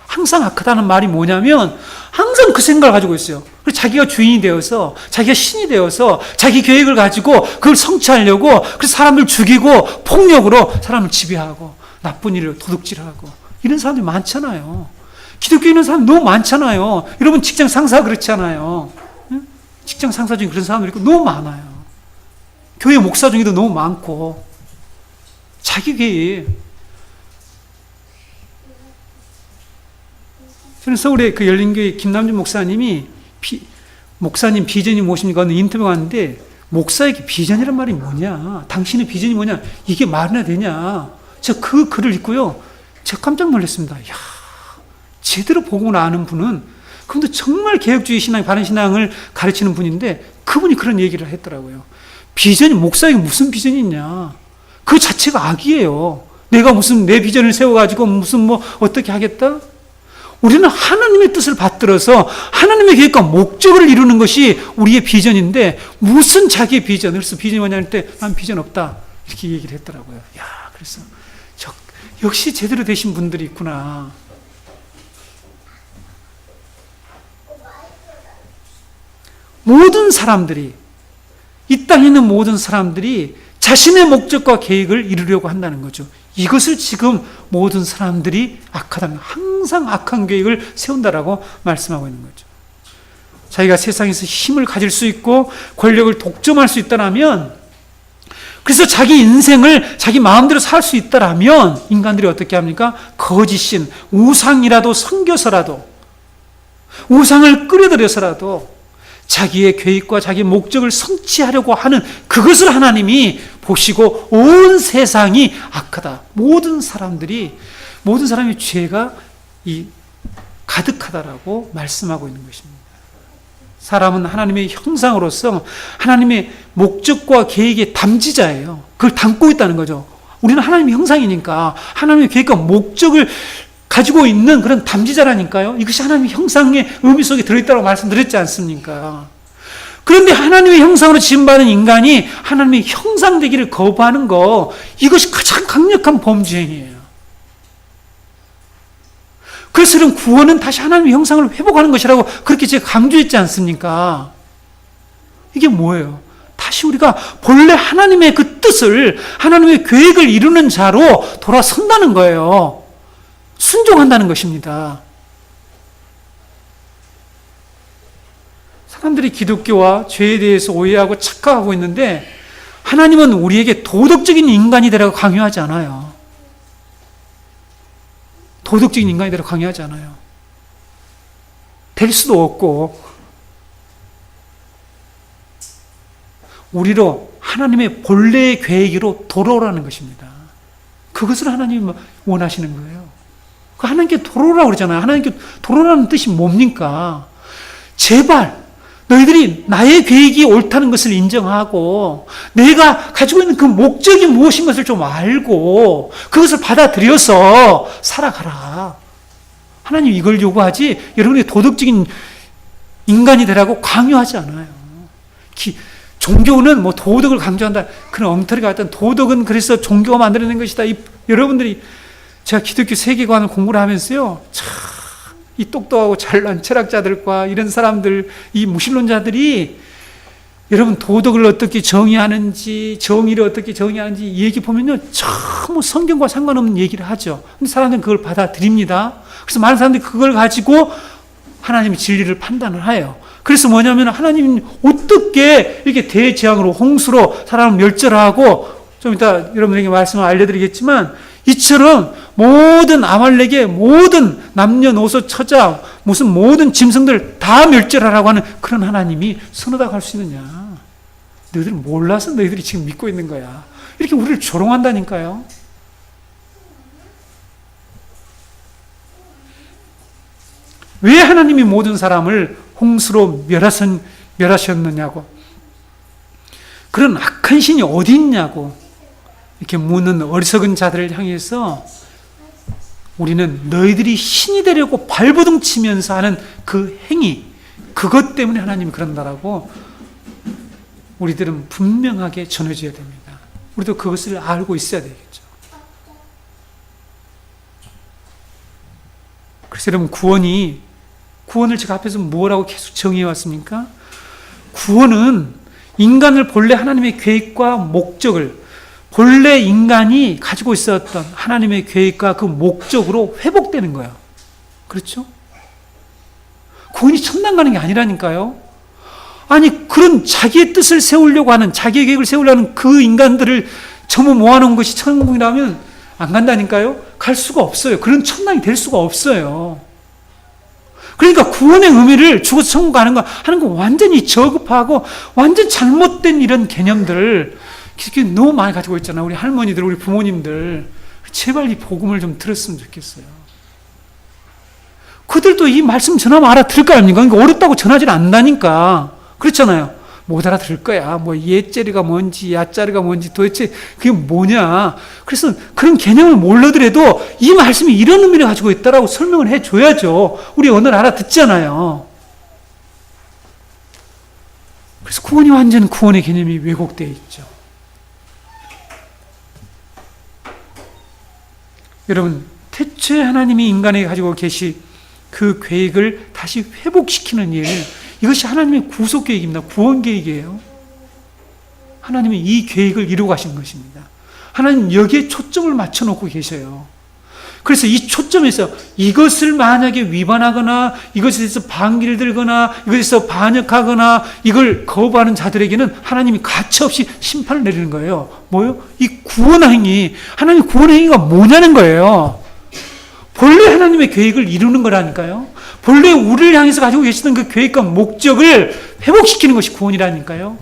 항상 악하다는 말이 뭐냐면 항상 그 생각을 가지고 있어요. 그래서 자기가 주인이 되어서, 자기가 신이 되어서 자기 계획을 가지고 그걸 성취하려고, 그래서 사람을 죽이고 폭력으로 사람을 지배하고 나쁜 일을 도둑질하고 이런 사람들이 많잖아요. 기독교에 있는 사람 너무 많잖아요. 여러분, 직장 상사 그렇잖아요. 직장 상사 중에 그런 사람들이 있고 너무 많아요. 교회 목사 중에도 너무 많고. 자기 계획. 저는 서울의 그 열린교회 김남준 목사님이 목사님 비전이 무엇입니까? 인터뷰가 왔는데 목사에게 비전이란 말이 뭐냐? 당신의 비전이 뭐냐? 이게 말이나 되냐? 제가 그 글을 읽고요. 제가 깜짝 놀랐습니다. 이야, 제대로 복음을 아는 분은, 그분도 정말 개혁주의 신앙, 바른 신앙을 가르치는 분인데 그분이 그런 얘기를 했더라고요. 비전이, 목사에게 무슨 비전이 있냐? 그 자체가 악이에요. 내가 무슨 내 비전을 세워가지고 무슨 뭐 어떻게 하겠다? 우리는 하나님의 뜻을 받들어서 하나님의 계획과 목적을 이루는 것이 우리의 비전인데 무슨 자기의 비전, 그래서 비전이 뭐냐 할 때 난 비전 없다 이렇게 얘기를 했더라고요. 야, 그래서 역시 제대로 되신 분들이 있구나. 모든 사람들이, 이 땅에 있는 모든 사람들이 자신의 목적과 계획을 이루려고 한다는 거죠. 이것을 지금 모든 사람들이 악하다는, 항상 악한 계획을 세운다라고 말씀하고 있는 거죠. 자기가 세상에서 힘을 가질 수 있고 권력을 독점할 수 있다면, 그래서 자기 인생을 자기 마음대로 살 수 있다면 인간들이 어떻게 합니까? 거짓신, 우상이라도 섬겨서라도, 우상을 끌어들여서라도 자기의 계획과 자기의 목적을 성취하려고 하는 그것을 하나님이 보시고 온 세상이 악하다. 모든 사람의 죄가 가득하다라고 말씀하고 있는 것입니다. 사람은 하나님의 형상으로서 하나님의 목적과 계획의 담지자예요. 그걸 담고 있다는 거죠. 우리는 하나님의 형상이니까 하나님의 계획과 목적을 가지고 있는 그런 담지자라니까요. 이것이 하나님의 형상의 의미 속에 들어있다고 말씀드렸지 않습니까? 그런데 하나님의 형상으로 지음받은 인간이 하나님의 형상되기를 거부하는 거, 이것이 가장 강력한 범죄행위예요. 그래서 이런 구원은 다시 하나님의 형상을 회복하는 것이라고 그렇게 제가 강조했지 않습니까? 이게 뭐예요? 다시 우리가 본래 하나님의 그 뜻을, 하나님의 계획을 이루는 자로 돌아선다는 거예요. 순종한다는 것입니다. 사람들이 기독교와 죄에 대해서 오해하고 착각하고 있는데 하나님은 우리에게 도덕적인 인간이 되라고 강요하지 않아요. 도덕적인 인간이 되라고 강요하지 않아요. 될 수도 없고, 우리로 하나님의 본래의 계획으로 돌아오라는 것입니다. 그것을 하나님이 원하시는 거예요. 하나님께 돌아오라고 그러잖아요. 하나님께 돌아오라는 뜻이 뭡니까? 제발 너희들이 나의 계획이 옳다는 것을 인정하고 내가 가지고 있는 그 목적이 무엇인 것을 좀 알고 그것을 받아들여서 살아가라. 하나님 이걸 요구하지 여러분이 도덕적인 인간이 되라고 강요하지 않아요. 종교는 뭐 도덕을 강조한다. 그런 엉터리가 같은 도덕은 그래서 종교가 만들어낸 것이다. 여러분들이 제가 기독교 세계관을 공부를 하면서요, 참, 이 똑똑하고 잘난 철학자들과 이런 사람들, 이 무신론자들이 여러분 도덕을 어떻게 정의하는지, 정의를 어떻게 정의하는지 얘기 보면요, 전부 성경과 상관없는 얘기를 하죠. 근데 사람들은 그걸 받아들입니다. 그래서 많은 사람들이 그걸 가지고 하나님의 진리를 판단을 해요. 그래서 뭐냐면 하나님이 어떻게 이렇게 대재앙으로 홍수로 사람을 멸절하고, 좀 이따 여러분에게 말씀을 알려드리겠지만 이처럼 모든 아말렉의 모든 남녀노소 처자 무슨 모든 짐승들 다 멸절하라고 하는 그런 하나님이 선하다고 할 수 있느냐? 너희들 몰라서 너희들이 지금 믿고 있는 거야. 이렇게 우리를 조롱한다니까요. 왜 하나님이 모든 사람을 홍수로 멸하셨느냐고, 그런 악한 신이 어디 있냐고 이렇게 묻는 어리석은 자들을 향해서 우리는 너희들이 신이 되려고 발버둥 치면서 하는 그 행위, 그것 때문에 하나님이 그런다라고 우리들은 분명하게 전해줘야 됩니다. 우리도 그것을 알고 있어야 되겠죠. 그래서 여러분, 구원을 제가 앞에서 뭐라고 계속 정의해 왔습니까? 구원은 인간을 본래 하나님의 계획과 목적을, 본래 인간이 가지고 있었던 하나님의 계획과 그 목적으로 회복되는 거예요. 그렇죠? 구원이 천당 가는 게 아니라니까요. 아니, 그런 자기의 뜻을 세우려고 하는, 자기의 계획을 세우려고 하는 그 인간들을 전부 모아놓은 것이 천국이라면 안 간다니까요. 갈 수가 없어요. 그런 천당이 될 수가 없어요. 그러니까 구원의 의미를 죽어서 천국 가는 거 하는 거 완전히 저급하고 완전 잘못된 이런 개념들을 이렇게 너무 많이 가지고 있잖아요. 우리 할머니들, 우리 부모님들. 제발 이 복음을 좀 들었으면 좋겠어요. 그들도 이 말씀 전하면 알아들을 거 아닙니까? 그러니까 어렵다고 전하지 않는다니까. 그렇잖아요. 못 알아들을 거야. 뭐 예짜리가 뭔지 야짜리가 뭔지 도대체 그게 뭐냐. 그래서 그런 개념을 몰라더라도 이 말씀이 이런 의미를 가지고 있다라고 설명을 해줘야죠. 우리 오늘 알아듣잖아요. 그래서 구원이 완전 구원의 개념이 왜곡되어 있죠. 여러분, 태초에 하나님이 인간에게 가지고 계신 그 계획을 다시 회복시키는 일, 이것이 하나님의 구속 계획입니다. 구원 계획이에요. 하나님이 이 계획을 이루어 가신 것입니다. 하나님 여기에 초점을 맞춰놓고 계셔요. 그래서 이 초점에서 이것을 만약에 위반하거나 이것에 대해서 반기를 들거나 이것에 대해서 반역하거나 이걸 거부하는 자들에게는 하나님이 가차없이 심판을 내리는 거예요. 뭐요? 이 구원행위, 하나님의 구원행위가 뭐냐는 거예요. 본래 하나님의 계획을 이루는 거라니까요. 본래 우리를 향해서 가지고 계시던 그 계획과 목적을 회복시키는 것이 구원이라니까요.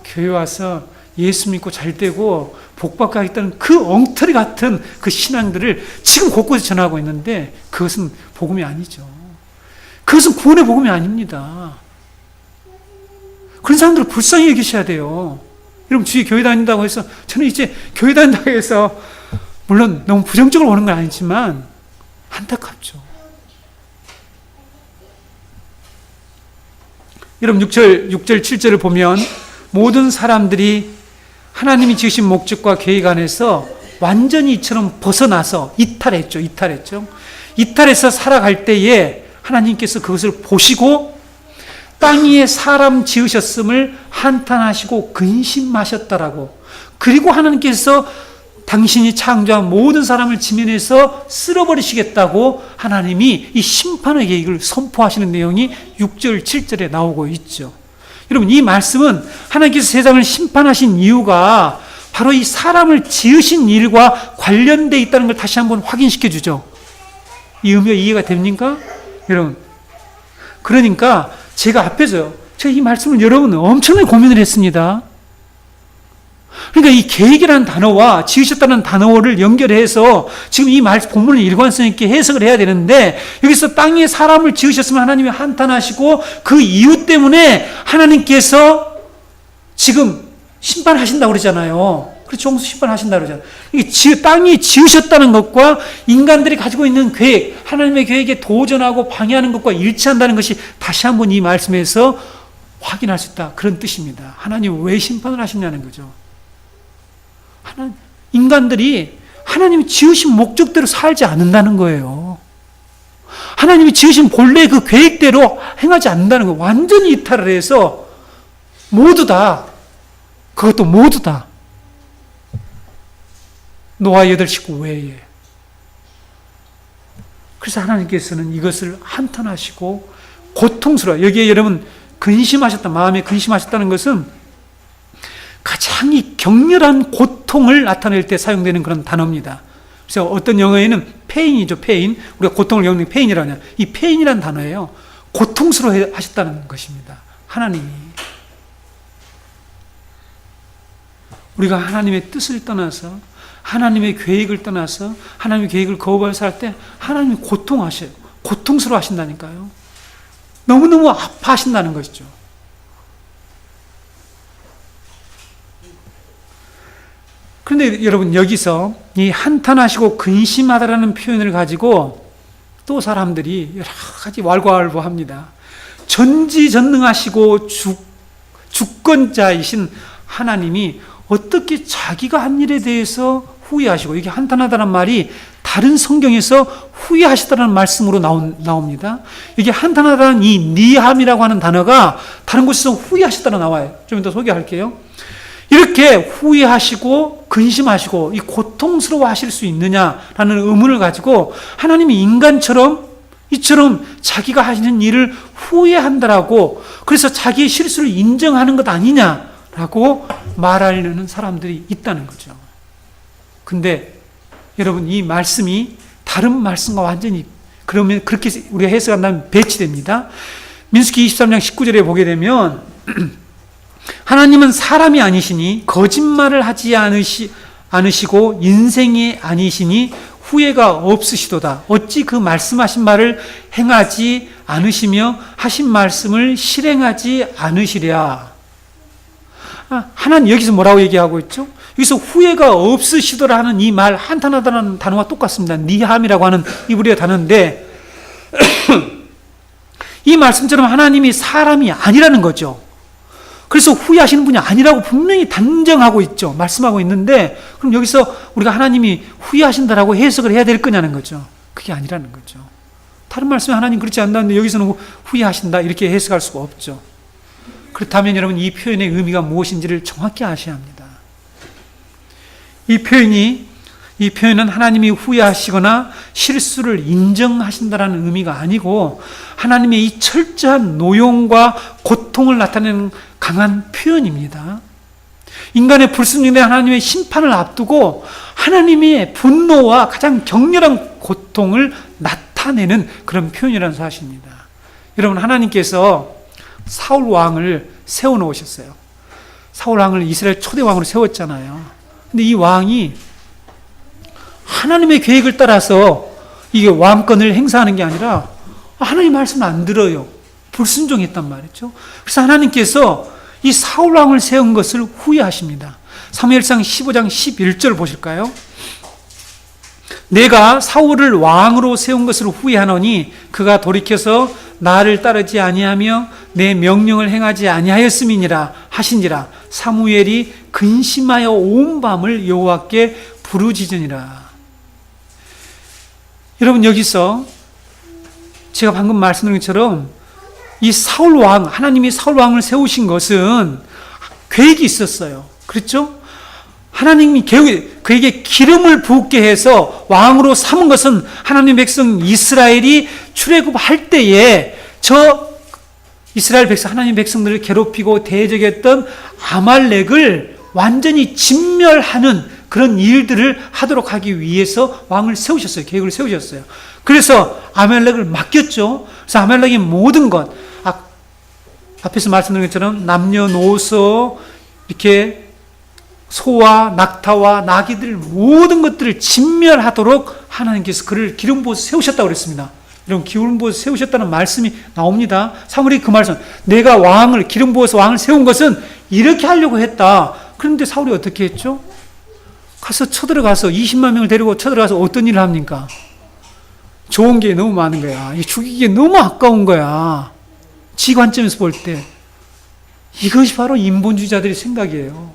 교회 와서 예수 믿고 잘 되고 복받게 하겠다는 그 엉터리 같은 그 신앙들을 지금 곳곳에 전하고 있는데 그것은 복음이 아니죠. 그것은 구원의 복음이 아닙니다. 그런 사람들을 불쌍히 여기셔야 돼요. 여러분, 주위 교회 다닌다고 해서 저는 이제 교회 다닌다고 해서 물론 너무 부정적으로 보는 건 아니지만 안타깝죠. 여러분, 6절 7절을 보면 모든 사람들이 하나님이 지으신 목적과 계획 안에서 완전히 이처럼 벗어나서 이탈했죠. 이탈해서 살아갈 때에 하나님께서 그것을 보시고 땅 위에 사람 지으셨음을 한탄하시고 근심하셨다라고. 그리고 하나님께서 당신이 창조한 모든 사람을 지면에서 쓸어버리시겠다고 하나님이 이 심판의 계획을 선포하시는 내용이 6절, 7절에 나오고 있죠. 여러분, 이 말씀은 하나님께서 세상을 심판하신 이유가 바로 이 사람을 지으신 일과 관련되어 있다는 걸 다시 한번 확인시켜 주죠. 이 의미가 이해가 됩니까? 여러분, 그러니까 제가 앞에서 제가 이 말씀을 여러분 엄청나게 고민을 했습니다. 그러니까 이 계획이라는 단어와 지으셨다는 단어를 연결해서 지금 이 본문을 일관성 있게 해석을 해야 되는데, 여기서 땅 위에 사람을 지으셨으면 하나님이 한탄하시고 그 이유 때문에 하나님께서 지금 심판하신다고 그러잖아요. 그렇죠? 홍수 심판하신다고 그러잖아요. 이게 땅이 지으셨다는 것과 인간들이 가지고 있는 계획, 하나님의 계획에 도전하고 방해하는 것과 일치한다는 것이 다시 한번 이 말씀에서 확인할 수 있다. 그런 뜻입니다. 하나님 왜 심판을 하시냐는 거죠. 인간들이 하나님이 지으신 목적대로 살지 않는다는 거예요. 하나님이 지으신 본래 그 계획대로 행하지 않는다는 거예요. 완전히 이탈을 해서 모두 다, 그것도 모두 다 노아 8식구 외에. 그래서 하나님께서는 이것을 한탄하시고 고통스러워. 여기에 여러분 마음에 근심하셨다는 것은 가장 이 격렬한 고통 고통을 나타낼 때 사용되는 그런 단어입니다. 그래서 어떤 영어에는 페인이죠, 페인. 우리가 고통을 겪는 페인이라고 하냐. 이 페인이라는 단어예요. 고통스러워 하셨다는 것입니다. 하나님이. 우리가 하나님의 뜻을 떠나서, 하나님의 계획을 떠나서, 하나님의 계획을 거부해서 할 때 하나님이 고통하셔요. 고통스러워 하신다니까요. 너무너무 아파하신다는 것이죠. 그런데 여러분, 여기서 이 한탄하시고 근심하다라는 표현을 가지고 또 사람들이 여러 가지 왈가왈부합니다. 전지전능하시고 주권자이신 하나님이 어떻게 자기가 한 일에 대해서 후회하시고, 이게 한탄하다는 말이 다른 성경에서 후회하시다는 말씀으로 나옵니다. 이게 한탄하다는 이 니함이라고 하는 단어가 다른 곳에서 후회하시다로 나와요. 좀 이따 소개할게요. 이렇게 후회하시고 근심하시고 이 고통스러워 하실 수 있느냐라는 의문을 가지고 하나님이 인간처럼 이처럼 자기가 하시는 일을 후회한다라고, 그래서 자기의 실수를 인정하는 것 아니냐라고 말하려는 사람들이 있다는 거죠. 근데 여러분, 이 말씀이 다른 말씀과 완전히, 그러면 그렇게 우리가 해석한다면 배치됩니다. 민수기 23장 19절에 보게 되면 하나님은 사람이 아니시니 거짓말을 하지 않으시고 인생이 아니시니 후회가 없으시도다. 어찌 그 말씀하신 말을 행하지 않으시며 하신 말씀을 실행하지 않으시랴. 하나님 여기서 뭐라고 얘기하고 있죠? 여기서 후회가 없으시더라 하는 이 말, 한탄하다는 단어와 똑같습니다. 니함이라고 하는 이브리어 단어인데 이 말씀처럼 하나님이 사람이 아니라는 거죠. 그래서 후회하시는 분이 아니라고 분명히 단정하고 있죠. 말씀하고 있는데, 그럼 여기서 우리가 하나님이 후회하신다라고 해석을 해야 될 거냐는 거죠. 그게 아니라는 거죠. 다른 말씀에 하나님 그렇지 않다는데 여기서는 후회하신다 이렇게 해석할 수가 없죠. 그렇다면 여러분, 이 표현의 의미가 무엇인지를 정확히 아셔야 합니다. 이 표현은 하나님이 후회하시거나 실수를 인정하신다라는 의미가 아니고 하나님의 이 철저한 노용과 고통을 나타내는 강한 표현입니다. 인간의 불순종된 하나님의 심판을 앞두고 하나님의 분노와 가장 격렬한 고통을 나타내는 그런 표현이라는 사실입니다. 여러분, 하나님께서 사울 왕을 세워놓으셨어요. 사울 왕을 이스라엘 초대 왕으로 세웠잖아요. 근데 이 왕이 하나님의 계획을 따라서 이게 왕권을 행사하는 게 아니라 하나님 말씀을 안 들어요. 불순종했단 말이죠. 그래서 하나님께서 이 사울 왕을 세운 것을 후회하십니다. 사무엘상 15장 11절 보실까요? 내가 사울을 왕으로 세운 것을 후회하노니 그가 돌이켜서 나를 따르지 아니하며 내 명령을 행하지 아니하였음이니라 하신지라. 사무엘이 근심하여 온 밤을 여호와께 부르짖으니라. 여러분, 여기서 제가 방금 말씀드린 것처럼 이 사울 왕, 하나님이 사울 왕을 세우신 것은 계획이 있었어요. 그렇죠? 하나님이 그에게 기름을 붓게 해서 왕으로 삼은 것은 하나님 백성 이스라엘이 출애굽할 때에 저 이스라엘 백성, 하나님 백성들을 괴롭히고 대적했던 아말렉을 완전히 진멸하는 그런 일들을 하도록 하기 위해서 왕을 세우셨어요. 계획을 세우셨어요. 그래서 아말렉을 맡겼죠. 그래서 아말렉의 모든 것, 앞에서 말씀드린 것처럼 남녀노소, 이렇게 소와 낙타와 나귀들 모든 것들을 진멸하도록 하나님께서 그를 기름 부어서 세우셨다고 그랬습니다. 이런 기름 부어서 세우셨다는 말씀이 나옵니다. 사무엘이 그 말씀, 내가 기름 부어서 왕을 세운 것은 이렇게 하려고 했다. 그런데 사울이 어떻게 했죠? 가서 쳐들어가서 20만 명을 데리고 쳐들어가서 어떤 일을 합니까? 좋은 게 너무 많은 거야. 죽이기에 너무 아까운 거야. 지 관점에서 볼 때. 이것이 바로 인본주의자들의 생각이에요.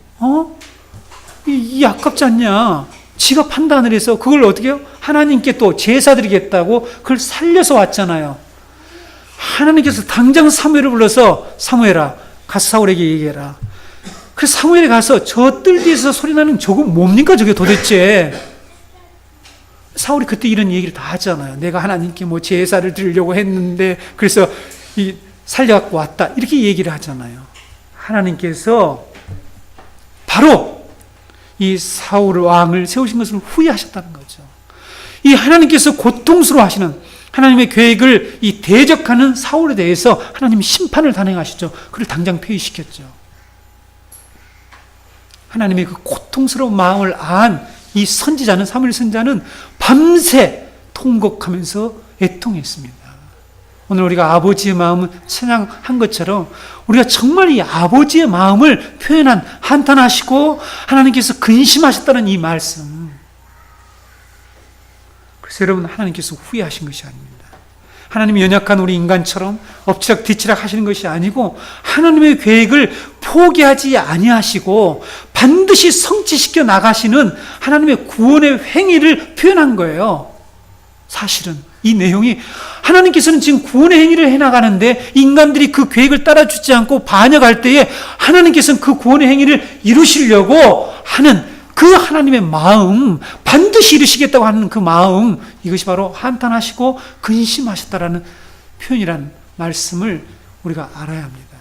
이 아깝지 않냐? 지가 판단을 해서 그걸 어떻게 해요? 하나님께 또 제사 드리겠다고 그걸 살려서 왔잖아요. 하나님께서 당장 사무엘을 불러서 사무엘아, 가서 사울에게 얘기해라. 그래서 사무엘이 가서 저 뜰 뒤에서 소리 나는 저거 뭡니까 저게 도대체? 사울이 그때 이런 얘기를 다 하잖아요. 내가 하나님께 뭐 제사를 드리려고 했는데 그래서 살려갖고 왔다. 이렇게 얘기를 하잖아요. 하나님께서 바로 이 사울 왕을 세우신 것을 후회하셨다는 거죠. 이 하나님께서 고통스러워 하시는 하나님의 계획을 이 대적하는 사울에 대해서 하나님이 심판을 단행하시죠. 그를 당장 폐위시켰죠. 하나님의 그 고통스러운 마음을 안 이 선지자는, 사무엘 선지자는 밤새 통곡하면서 애통했습니다. 오늘 우리가 아버지의 마음을 찬양한 것처럼 우리가 정말 이 아버지의 마음을 표현한, 한탄하시고 하나님께서 근심하셨다는 이 말씀. 그래서 여러분, 하나님께서 후회하신 것이 아닙니다. 하나님이 연약한 우리 인간처럼 엎치락 뒤치락 하시는 것이 아니고 하나님의 계획을 포기하지 아니하시고 반드시 성취시켜 나가시는 하나님의 구원의 행위를 표현한 거예요. 사실은 이 내용이 하나님께서는 지금 구원의 행위를 해나가는데 인간들이 그 계획을 따라주지 않고 반역할 때에 하나님께서는 그 구원의 행위를 이루시려고 하는 그 하나님의 마음, 반드시 이루시겠다고 하는 그 마음, 이것이 바로 한탄하시고 근심하셨다라는 표현이라는 말씀을 우리가 알아야 합니다.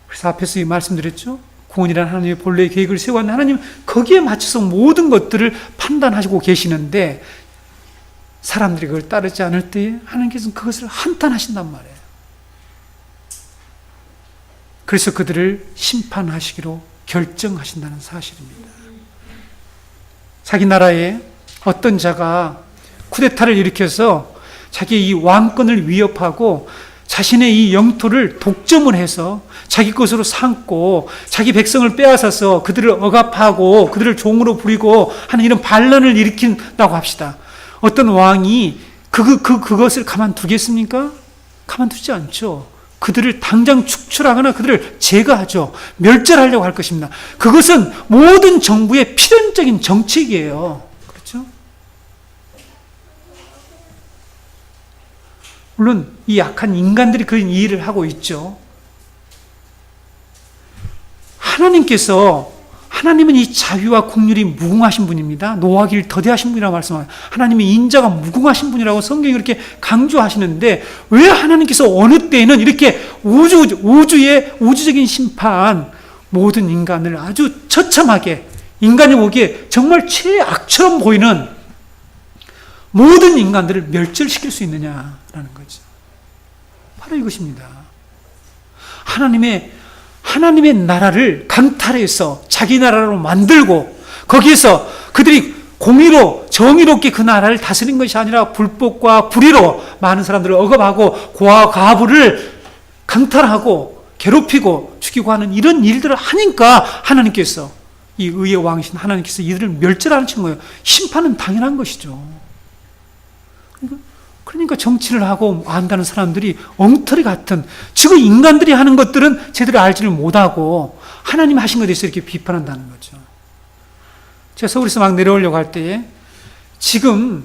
그래서 앞에서 이 말씀드렸죠. 구원이라는 하나님의 본래의 계획을 세워왔는데 하나님 거기에 맞춰서 모든 것들을 판단하시고 계시는데 사람들이 그걸 따르지 않을 때에 하나님께서는 그것을 한탄하신단 말이에요. 그래서 그들을 심판하시기로 결정하신다는 사실입니다. 자기 나라에 어떤 자가 쿠데타를 일으켜서 자기 이 왕권을 위협하고 자신의 이 영토를 독점을 해서 자기 것으로 삼고 자기 백성을 빼앗아서 그들을 억압하고 그들을 종으로 부리고 하는 이런 반란을 일으킨다고 합시다. 어떤 왕이 그것을 가만두겠습니까? 가만두지 않죠. 그들을 당장 축출하거나 그들을 제거하죠. 멸절하려고 할 것입니다. 그것은 모든 정부의 필연적인 정책이에요. 그렇죠? 물론 이 악한 인간들이 그런 일을 하고 있죠. 하나님은 이 자유와 긍휼이 무궁하신 분입니다. 노하기를 더디하신 분이라고 말씀합니다. 하나님의 인자가 무궁하신 분이라고 성경이 그렇게 강조하시는데 왜 하나님께서 어느 때에는 이렇게 우주적인 심판, 모든 인간을 아주 처참하게, 인간이 보기에 정말 최악처럼 보이는 모든 인간들을 멸절시킬 수 있느냐라는 거죠. 바로 이것입니다. 하나님의 나라를 강탈해서 자기 나라로 만들고 거기에서 그들이 공의로 정의롭게 그 나라를 다스린 것이 아니라 불법과 불의로 많은 사람들을 억압하고 고아와 과부를 강탈하고 괴롭히고 죽이고 하는 이런 일들을 하니까 하나님께서, 이 의의 왕이신 하나님께서 이들을 멸절하는 거예요. 심판은 당연한 것이죠. 그러니까 정치를 하고 안다는 사람들이 엉터리 같은, 지금 인간들이 하는 것들은 제대로 알지를 못하고 하나님 하신 것에 대해서 이렇게 비판한다는 거죠. 제가 서울에서 막 내려오려고 할 때에 지금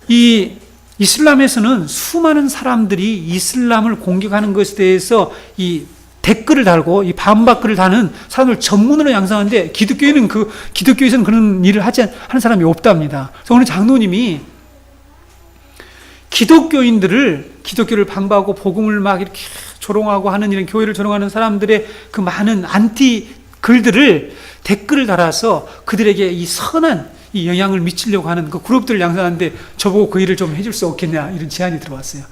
이 이슬람에서는 수많은 사람들이 이슬람을 공격하는 것에 대해서 이 댓글을 달고 이 반박글을 다는 사람을 전문으로 양성하는데 기독교에서는 그런 일을 하는 사람이 없답니다. 그래서 오늘 장로님이 기독교를 방박하고 복음을 막 이렇게 조롱하고 하는 이런 교회를 조롱하는 사람들의 그 많은 안티 글들을 댓글을 달아서 그들에게 이 선한 이 영향을 미치려고 하는 그 그룹들을 양성하는데 저보고 그 일을 좀 해줄 수 없겠냐 이런 제안이 들어왔어요.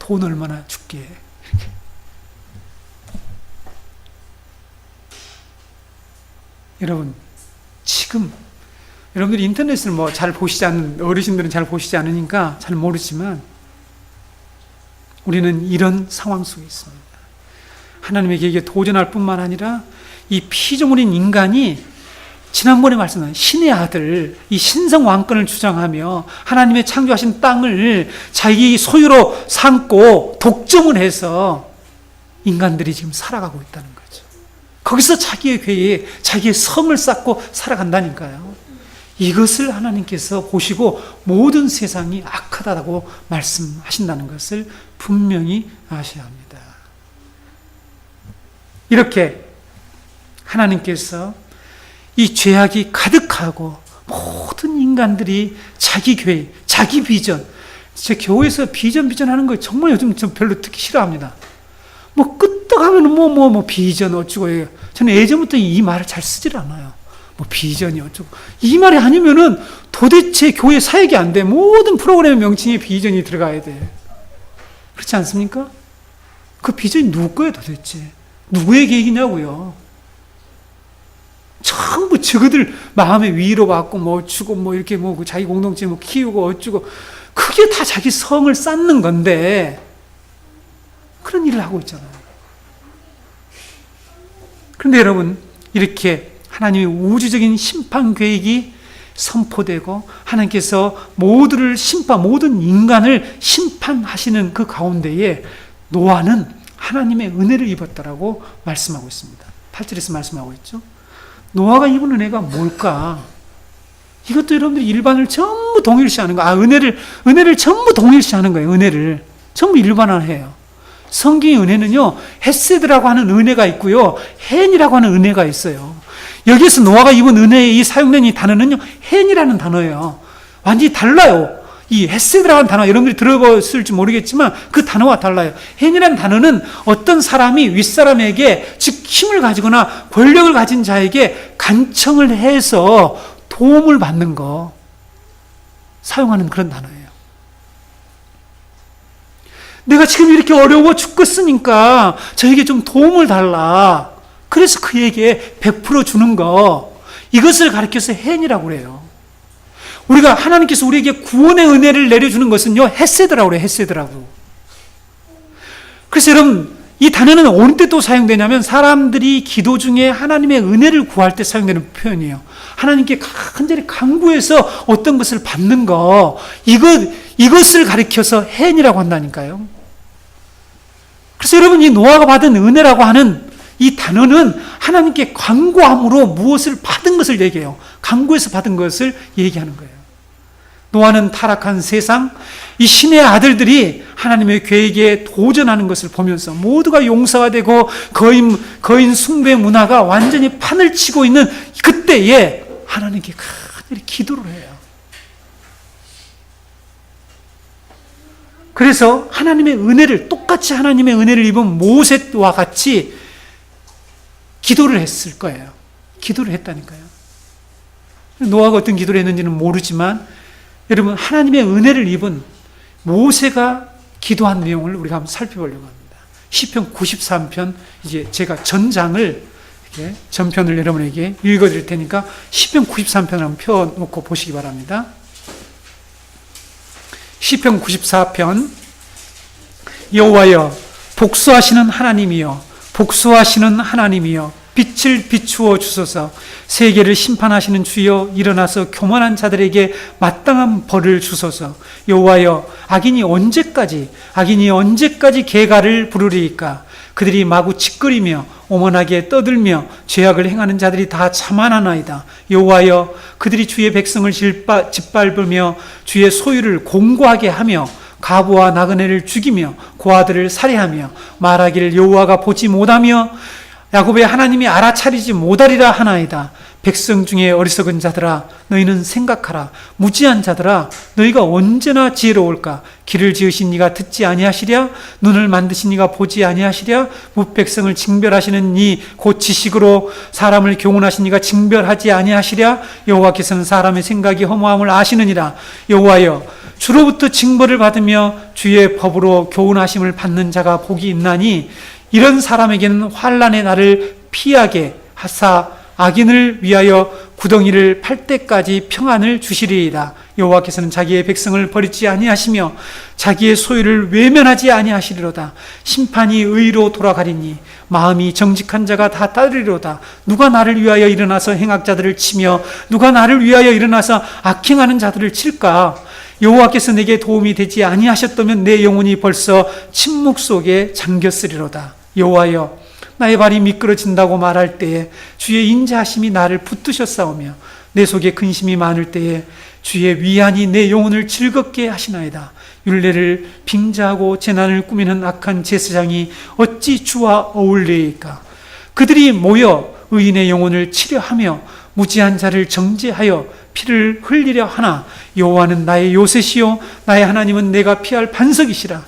돈 얼마나 줄게. 여러분, 지금 여러분들이 인터넷을 뭐 잘 보시지 않는, 어르신들은 잘 보시지 않으니까 잘 모르지만 우리는 이런 상황 속에 있습니다. 하나님의 계획에 도전할 뿐만 아니라 이 피조물인 인간이 지난번에 말씀한 신의 아들, 이 신성 왕권을 주장하며 하나님의 창조하신 땅을 자기 소유로 삼고 독점을 해서 인간들이 지금 살아가고 있다는 거죠. 거기서 자기의 계획, 자기의 성을 쌓고 살아간다니까요. 이것을 하나님께서 보시고 모든 세상이 악하다고 말씀하신다는 것을 분명히 아셔야 합니다. 이렇게 하나님께서 이 죄악이 가득하고 모든 인간들이 자기 계획, 자기 비전, 제 교회에서 비전 하는 거 정말 요즘 좀 별로 듣기 싫어합니다. 뭐 끄떡하면 뭐 비전 어쩌고 해요. 저는 예전부터 이 말을 잘 쓰질 않아요. 뭐 비전이 어쩌고. 이 말이 아니면은 도대체 교회 사역이 안 돼. 모든 프로그램의 명칭에 비전이 들어가야 돼. 그렇지 않습니까? 그 비전이 누구 거예요 도대체? 누구의 계획이냐고요. 전부 저그들 마음에 위로받고 뭐 주고 뭐 이렇게 뭐 자기 공동체 뭐 키우고 어쩌고, 그게 다 자기 성을 쌓는 건데 그런 일을 하고 있잖아요. 그런데 여러분, 이렇게 하나님의 우주적인 심판 계획이 선포되고 하나님께서 모든 인간을 심판하시는 그 가운데에 노아는 하나님의 은혜를 입었다라고 말씀하고 있습니다. 8절에서 말씀하고 있죠. 노아가 입은 은혜가 뭘까? 이것도 여러분들이 일반을 전부 동일시하는 거예요. 은혜를 전부 동일시하는 거예요. 은혜를 전부 일반화해요. 성경의 은혜는요, 헤세드라고 하는 은혜가 있고요, 헨이라고 하는 은혜가 있어요. 여기에서 노아가 입은 은혜에 이 사용된 이 단어는요, 헨이라는 단어예요. 완전히 달라요. 이 헤세드라고 하는 단어, 여러분들이 들어봤을지 모르겠지만 그 단어와 달라요. 헨이라는 단어는 어떤 사람이 윗사람에게, 즉 힘을 가지거나 권력을 가진 자에게 간청을 해서 도움을 받는 거, 사용하는 그런 단어예요. 내가 지금 이렇게 어려워 죽겠으니까 저에게 좀 도움을 달라. 그래서 그에게 베풀어 주는 거, 이것을 가리켜서 헨이라고 그래요. 우리가 하나님께서 우리에게 구원의 은혜를 내려주는 것은요, 헤세드라고 그래요. 헤세드라고. 그래서 여러분, 이 단어는 어느 때 또 사용되냐면 사람들이 기도 중에 하나님의 은혜를 구할 때 사용되는 표현이에요. 하나님께 간절히 간구해서 어떤 것을 받는 거, 이것을 가리켜서 헨이라고 한다니까요. 그래서 여러분, 이 노아가 받은 은혜라고 하는 이 단어는 하나님께 간구함으로 무엇을 받은 것을 얘기해요. 간구해서 받은 것을 얘기하는 거예요. 노아는 타락한 세상, 이 신의 아들들이 하나님의 계획에 도전하는 것을 보면서 모두가 용서가 되고 거인 숭배 문화가 완전히 판을 치고 있는 그때에 하나님께 간절히 기도를 해요. 그래서 하나님의 은혜를, 똑같이 하나님의 은혜를 입은 모세와 같이 기도를 했을 거예요. 기도를 했다니까요. 노아가 어떤 기도를 했는지는 모르지만 여러분, 하나님의 은혜를 입은 모세가 기도한 내용을 우리가 한번 살펴보려고 합니다. 시편 93편, 이제 제가 전장을, 이렇게 전편을 여러분에게 읽어드릴 테니까 시편 93편을 한번 펴놓고 보시기 바랍니다. 시편 94편. 여호와여, 복수하시는 하나님이여, 복수하시는 하나님이여, 빛을 비추어 주소서. 세계를 심판하시는 주여, 일어나서 교만한 자들에게 마땅한 벌을 주소서. 여호와여, 악인이 언제까지 계가를 부르리이까? 그들이 마구 찌끄리며 오만하게 떠들며 죄악을 행하는 자들이 다 자만하나이다. 여호와여, 그들이 주의 백성을 짓밟으며 주의 소유를 공고하게 하며 가부와 나그네를 죽이며 고아들을 살해하며 말하기를 여호와가 보지 못하며 야곱의 하나님이 알아차리지 못하리라 하나이다. 백성 중에 어리석은 자들아, 너희는 생각하라. 무지한 자들아, 너희가 언제나 지혜로울까? 길을 지으신 이가 듣지 아니하시랴? 눈을 만드신 이가 보지 아니하시랴? 무백성을 징별하시는 이 곧 지식으로 사람을 교훈하신 이가 징별하지 아니하시랴? 여호와께서는 사람의 생각이 허무함을 아시느니라. 여호와여, 주로부터 징벌을 받으며 주의 법으로 교훈하심을 받는 자가 복이 있나니 이런 사람에게는 환난의 날을 피하게 하사 악인을 위하여 구덩이를 팔 때까지 평안을 주시리이다. 여호와께서는 자기의 백성을 버리지 아니하시며 자기의 소유를 외면하지 아니하시리로다. 심판이 의로 돌아가리니 마음이 정직한 자가 다 따르리로다. 누가 나를 위하여 일어나서 행악자들을 치며 누가 나를 위하여 일어나서 악행하는 자들을 칠까? 여호와께서 내게 도움이 되지 아니하셨다면 내 영혼이 벌써 침묵 속에 잠겼으리로다. 여호와여, 나의 발이 미끄러진다고 말할 때에 주의 인자하심이 나를 붙드셨사오며 내 속에 근심이 많을 때에 주의 위안이 내 영혼을 즐겁게 하시나이다. 율례를 빙자하고 재난을 꾸미는 악한 제사장이 어찌 주와 어울리이까? 그들이 모여 의인의 영혼을 치려하며 무지한 자를 정죄하여 피를 흘리려 하나 여호와는 나의 요새시요 나의 하나님은 내가 피할 반석이시라.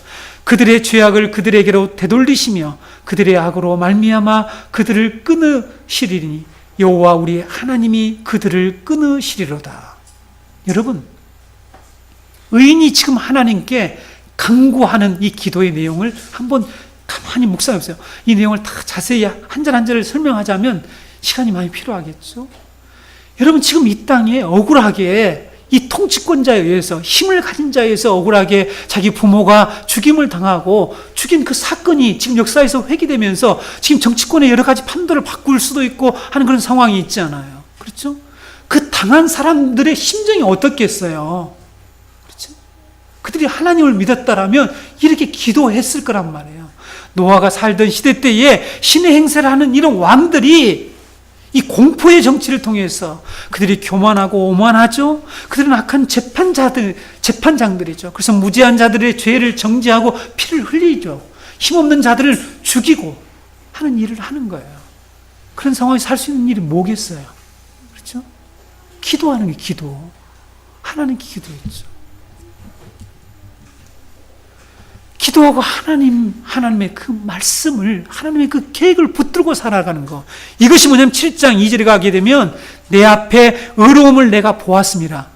그들의 죄악을 그들에게로 되돌리시며 그들의 악으로 말미암아 그들을 끊으시리니 여호와 우리 하나님이 그들을 끊으시리로다. 여러분, 의인이 지금 하나님께 간구하는 이 기도의 내용을 한번 가만히 묵상해 보세요. 이 내용을 다 자세히 한 절 한 절을 설명하자면 시간이 많이 필요하겠죠. 여러분, 지금 이 땅에 억울하게 이 통치권자에 의해서, 힘을 가진 자에 의해서 억울하게 자기 부모가 죽임을 당하고 죽인 그 사건이 지금 역사에서 회귀되면서 지금 정치권의 여러 가지 판도를 바꿀 수도 있고 하는 그런 상황이 있지 않아요. 그렇죠? 그 당한 사람들의 심정이 어떻겠어요? 그렇죠? 그들이 하나님을 믿었다라면 이렇게 기도했을 거란 말이에요. 노아가 살던 시대 때에 신의 행세를 하는 이런 왕들이 이 공포의 정치를 통해서 그들이 교만하고 오만하죠. 그들은 악한 재판장들이죠. 그래서 무지한 자들의 죄를 정죄하고 피를 흘리죠. 힘없는 자들을 죽이고 하는 일을 하는 거예요. 그런 상황에 살 수 있는 일이 뭐겠어요? 그렇죠? 기도하는 게 기도. 하나님께 기도했죠. 기도하고 하나님의 그 말씀을, 하나님의 그 계획을 붙들고 살아가는 것. 이것이 뭐냐면 7장 2절에 가게 되면 내 앞에 의로움을 내가 보았습니다.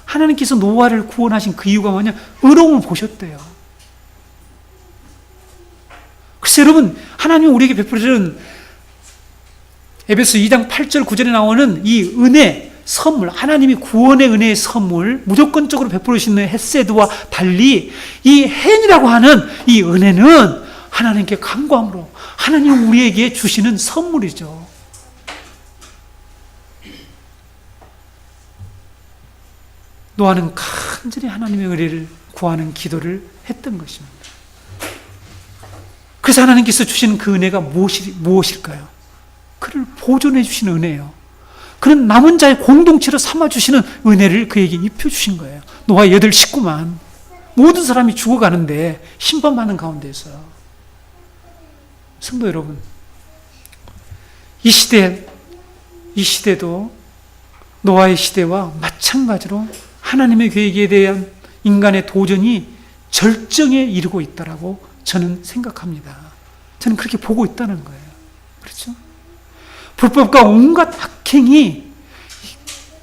하나님께서 노아를 구원하신 그 이유가 뭐냐? 의로움을 보셨대요. 그래서 여러분, 하나님이 우리에게 베풀어주는 에베소 2장 8절 9절에 나오는 이 은혜, 선물, 하나님이 구원의 은혜의 선물, 무조건적으로 베풀으시는 헤세드와 달리 이 헨이라고 하는 이 은혜는 하나님께 간구함으로 하나님 우리에게 주시는 선물이죠. 노아는 간절히 하나님의 은혜를 구하는 기도를 했던 것입니다. 그래서 하나님께서 주시는 그 은혜가 무엇일까요? 그를 보존해 주시는 은혜예요. 그는 남은 자의 공동체로 삼아주시는 은혜를 그에게 입혀주신 거예요. 노아의 8 식구만, 모든 사람이 죽어가는데 심판받는 가운데서. 성도 여러분, 이 시대도 노아의 시대와 마찬가지로 하나님의 계획에 대한 인간의 도전이 절정에 이르고 있다라고 저는 생각합니다. 저는 그렇게 보고 있다는 거예요. 그렇죠? 불법과 온갖 악행이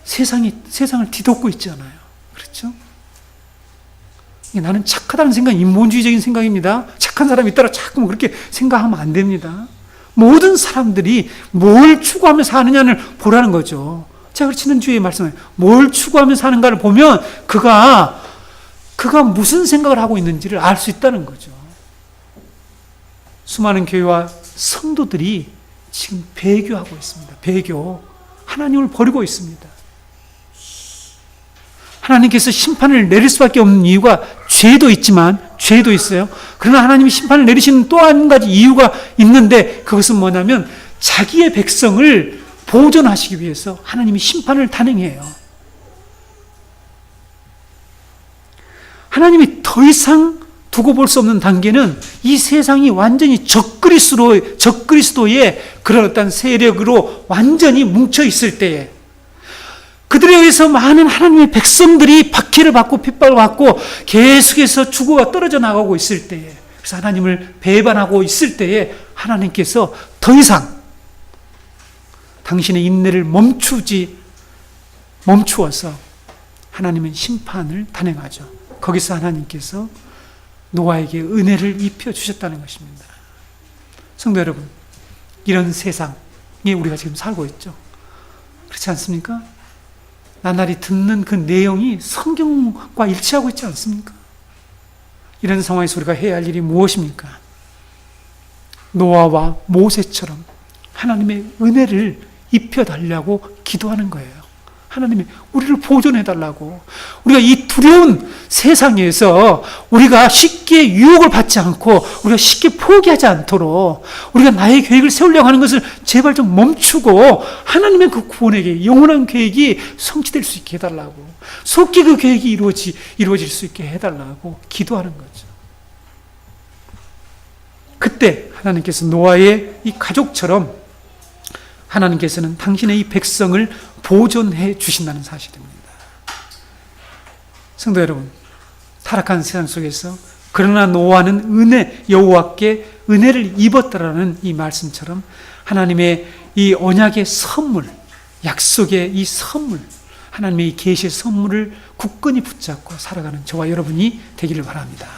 세상을 뒤덮고 있잖아요. 그렇죠? 나는 착하다는 생각은 인본주의적인 생각입니다. 착한 사람이 있다라 자꾸 그렇게 생각하면 안 됩니다. 모든 사람들이 뭘 추구하며 사느냐를 보라는 거죠. 제가 지난주에 말씀을 뭘 추구하며 사는가를 보면 그가 무슨 생각을 하고 있는지를 알 수 있다는 거죠. 수많은 교회와 성도들이 지금 배교하고 있습니다. 배교. 하나님을 버리고 있습니다. 하나님께서 심판을 내릴 수밖에 없는 이유가 죄도 있지만, 죄도 있어요. 그러나 하나님이 심판을 내리시는 또 한 가지 이유가 있는데, 그것은 뭐냐면 자기의 백성을 보존하시기 위해서 하나님이 심판을 단행해요. 하나님이 더 이상 두고 볼 수 없는 단계는 이 세상이 완전히 적그리스도의 그런 어떤 세력으로 완전히 뭉쳐 있을 때에, 그들에 의해서 많은 하나님의 백성들이 박해를 받고 핍박을 받고 계속해서 죽어가 떨어져 나가고 있을 때에, 그래서 하나님을 배반하고 있을 때에 하나님께서 더 이상 당신의 인내를 멈추어서 하나님은 심판을 단행하죠. 거기서 하나님께서 노아에게 은혜를 입혀주셨다는 것입니다. 성도 여러분, 이런 세상에 우리가 지금 살고 있죠. 그렇지 않습니까? 나날이 듣는 그 내용이 성경과 일치하고 있지 않습니까? 이런 상황에서 우리가 해야 할 일이 무엇입니까? 노아와 모세처럼 하나님의 은혜를 입혀달라고 기도하는 거예요. 하나님이 우리를 보존해달라고. 우리가 이 두려운 세상에서 우리가 쉽게 유혹을 받지 않고 우리가 쉽게 포기하지 않도록 우리가 나의 계획을 세우려고 하는 것을 제발 좀 멈추고 하나님의 그 구원의 계획, 영원한 계획이 성취될 수 있게 해달라고, 속히 그 계획이 이루어질 수 있게 해달라고 기도하는 거죠. 그때 하나님께서 노아의 이 가족처럼 하나님께서는 당신의 이 백성을 보존해 주신다는 사실입니다. 성도 여러분, 타락한 세상 속에서 그러나 노아는 여호와께 은혜를 입었다라는 이 말씀처럼 하나님의 이 언약의 선물, 약속의 이 선물, 하나님의 이 계시의 선물을 굳건히 붙잡고 살아가는 저와 여러분이 되기를 바랍니다.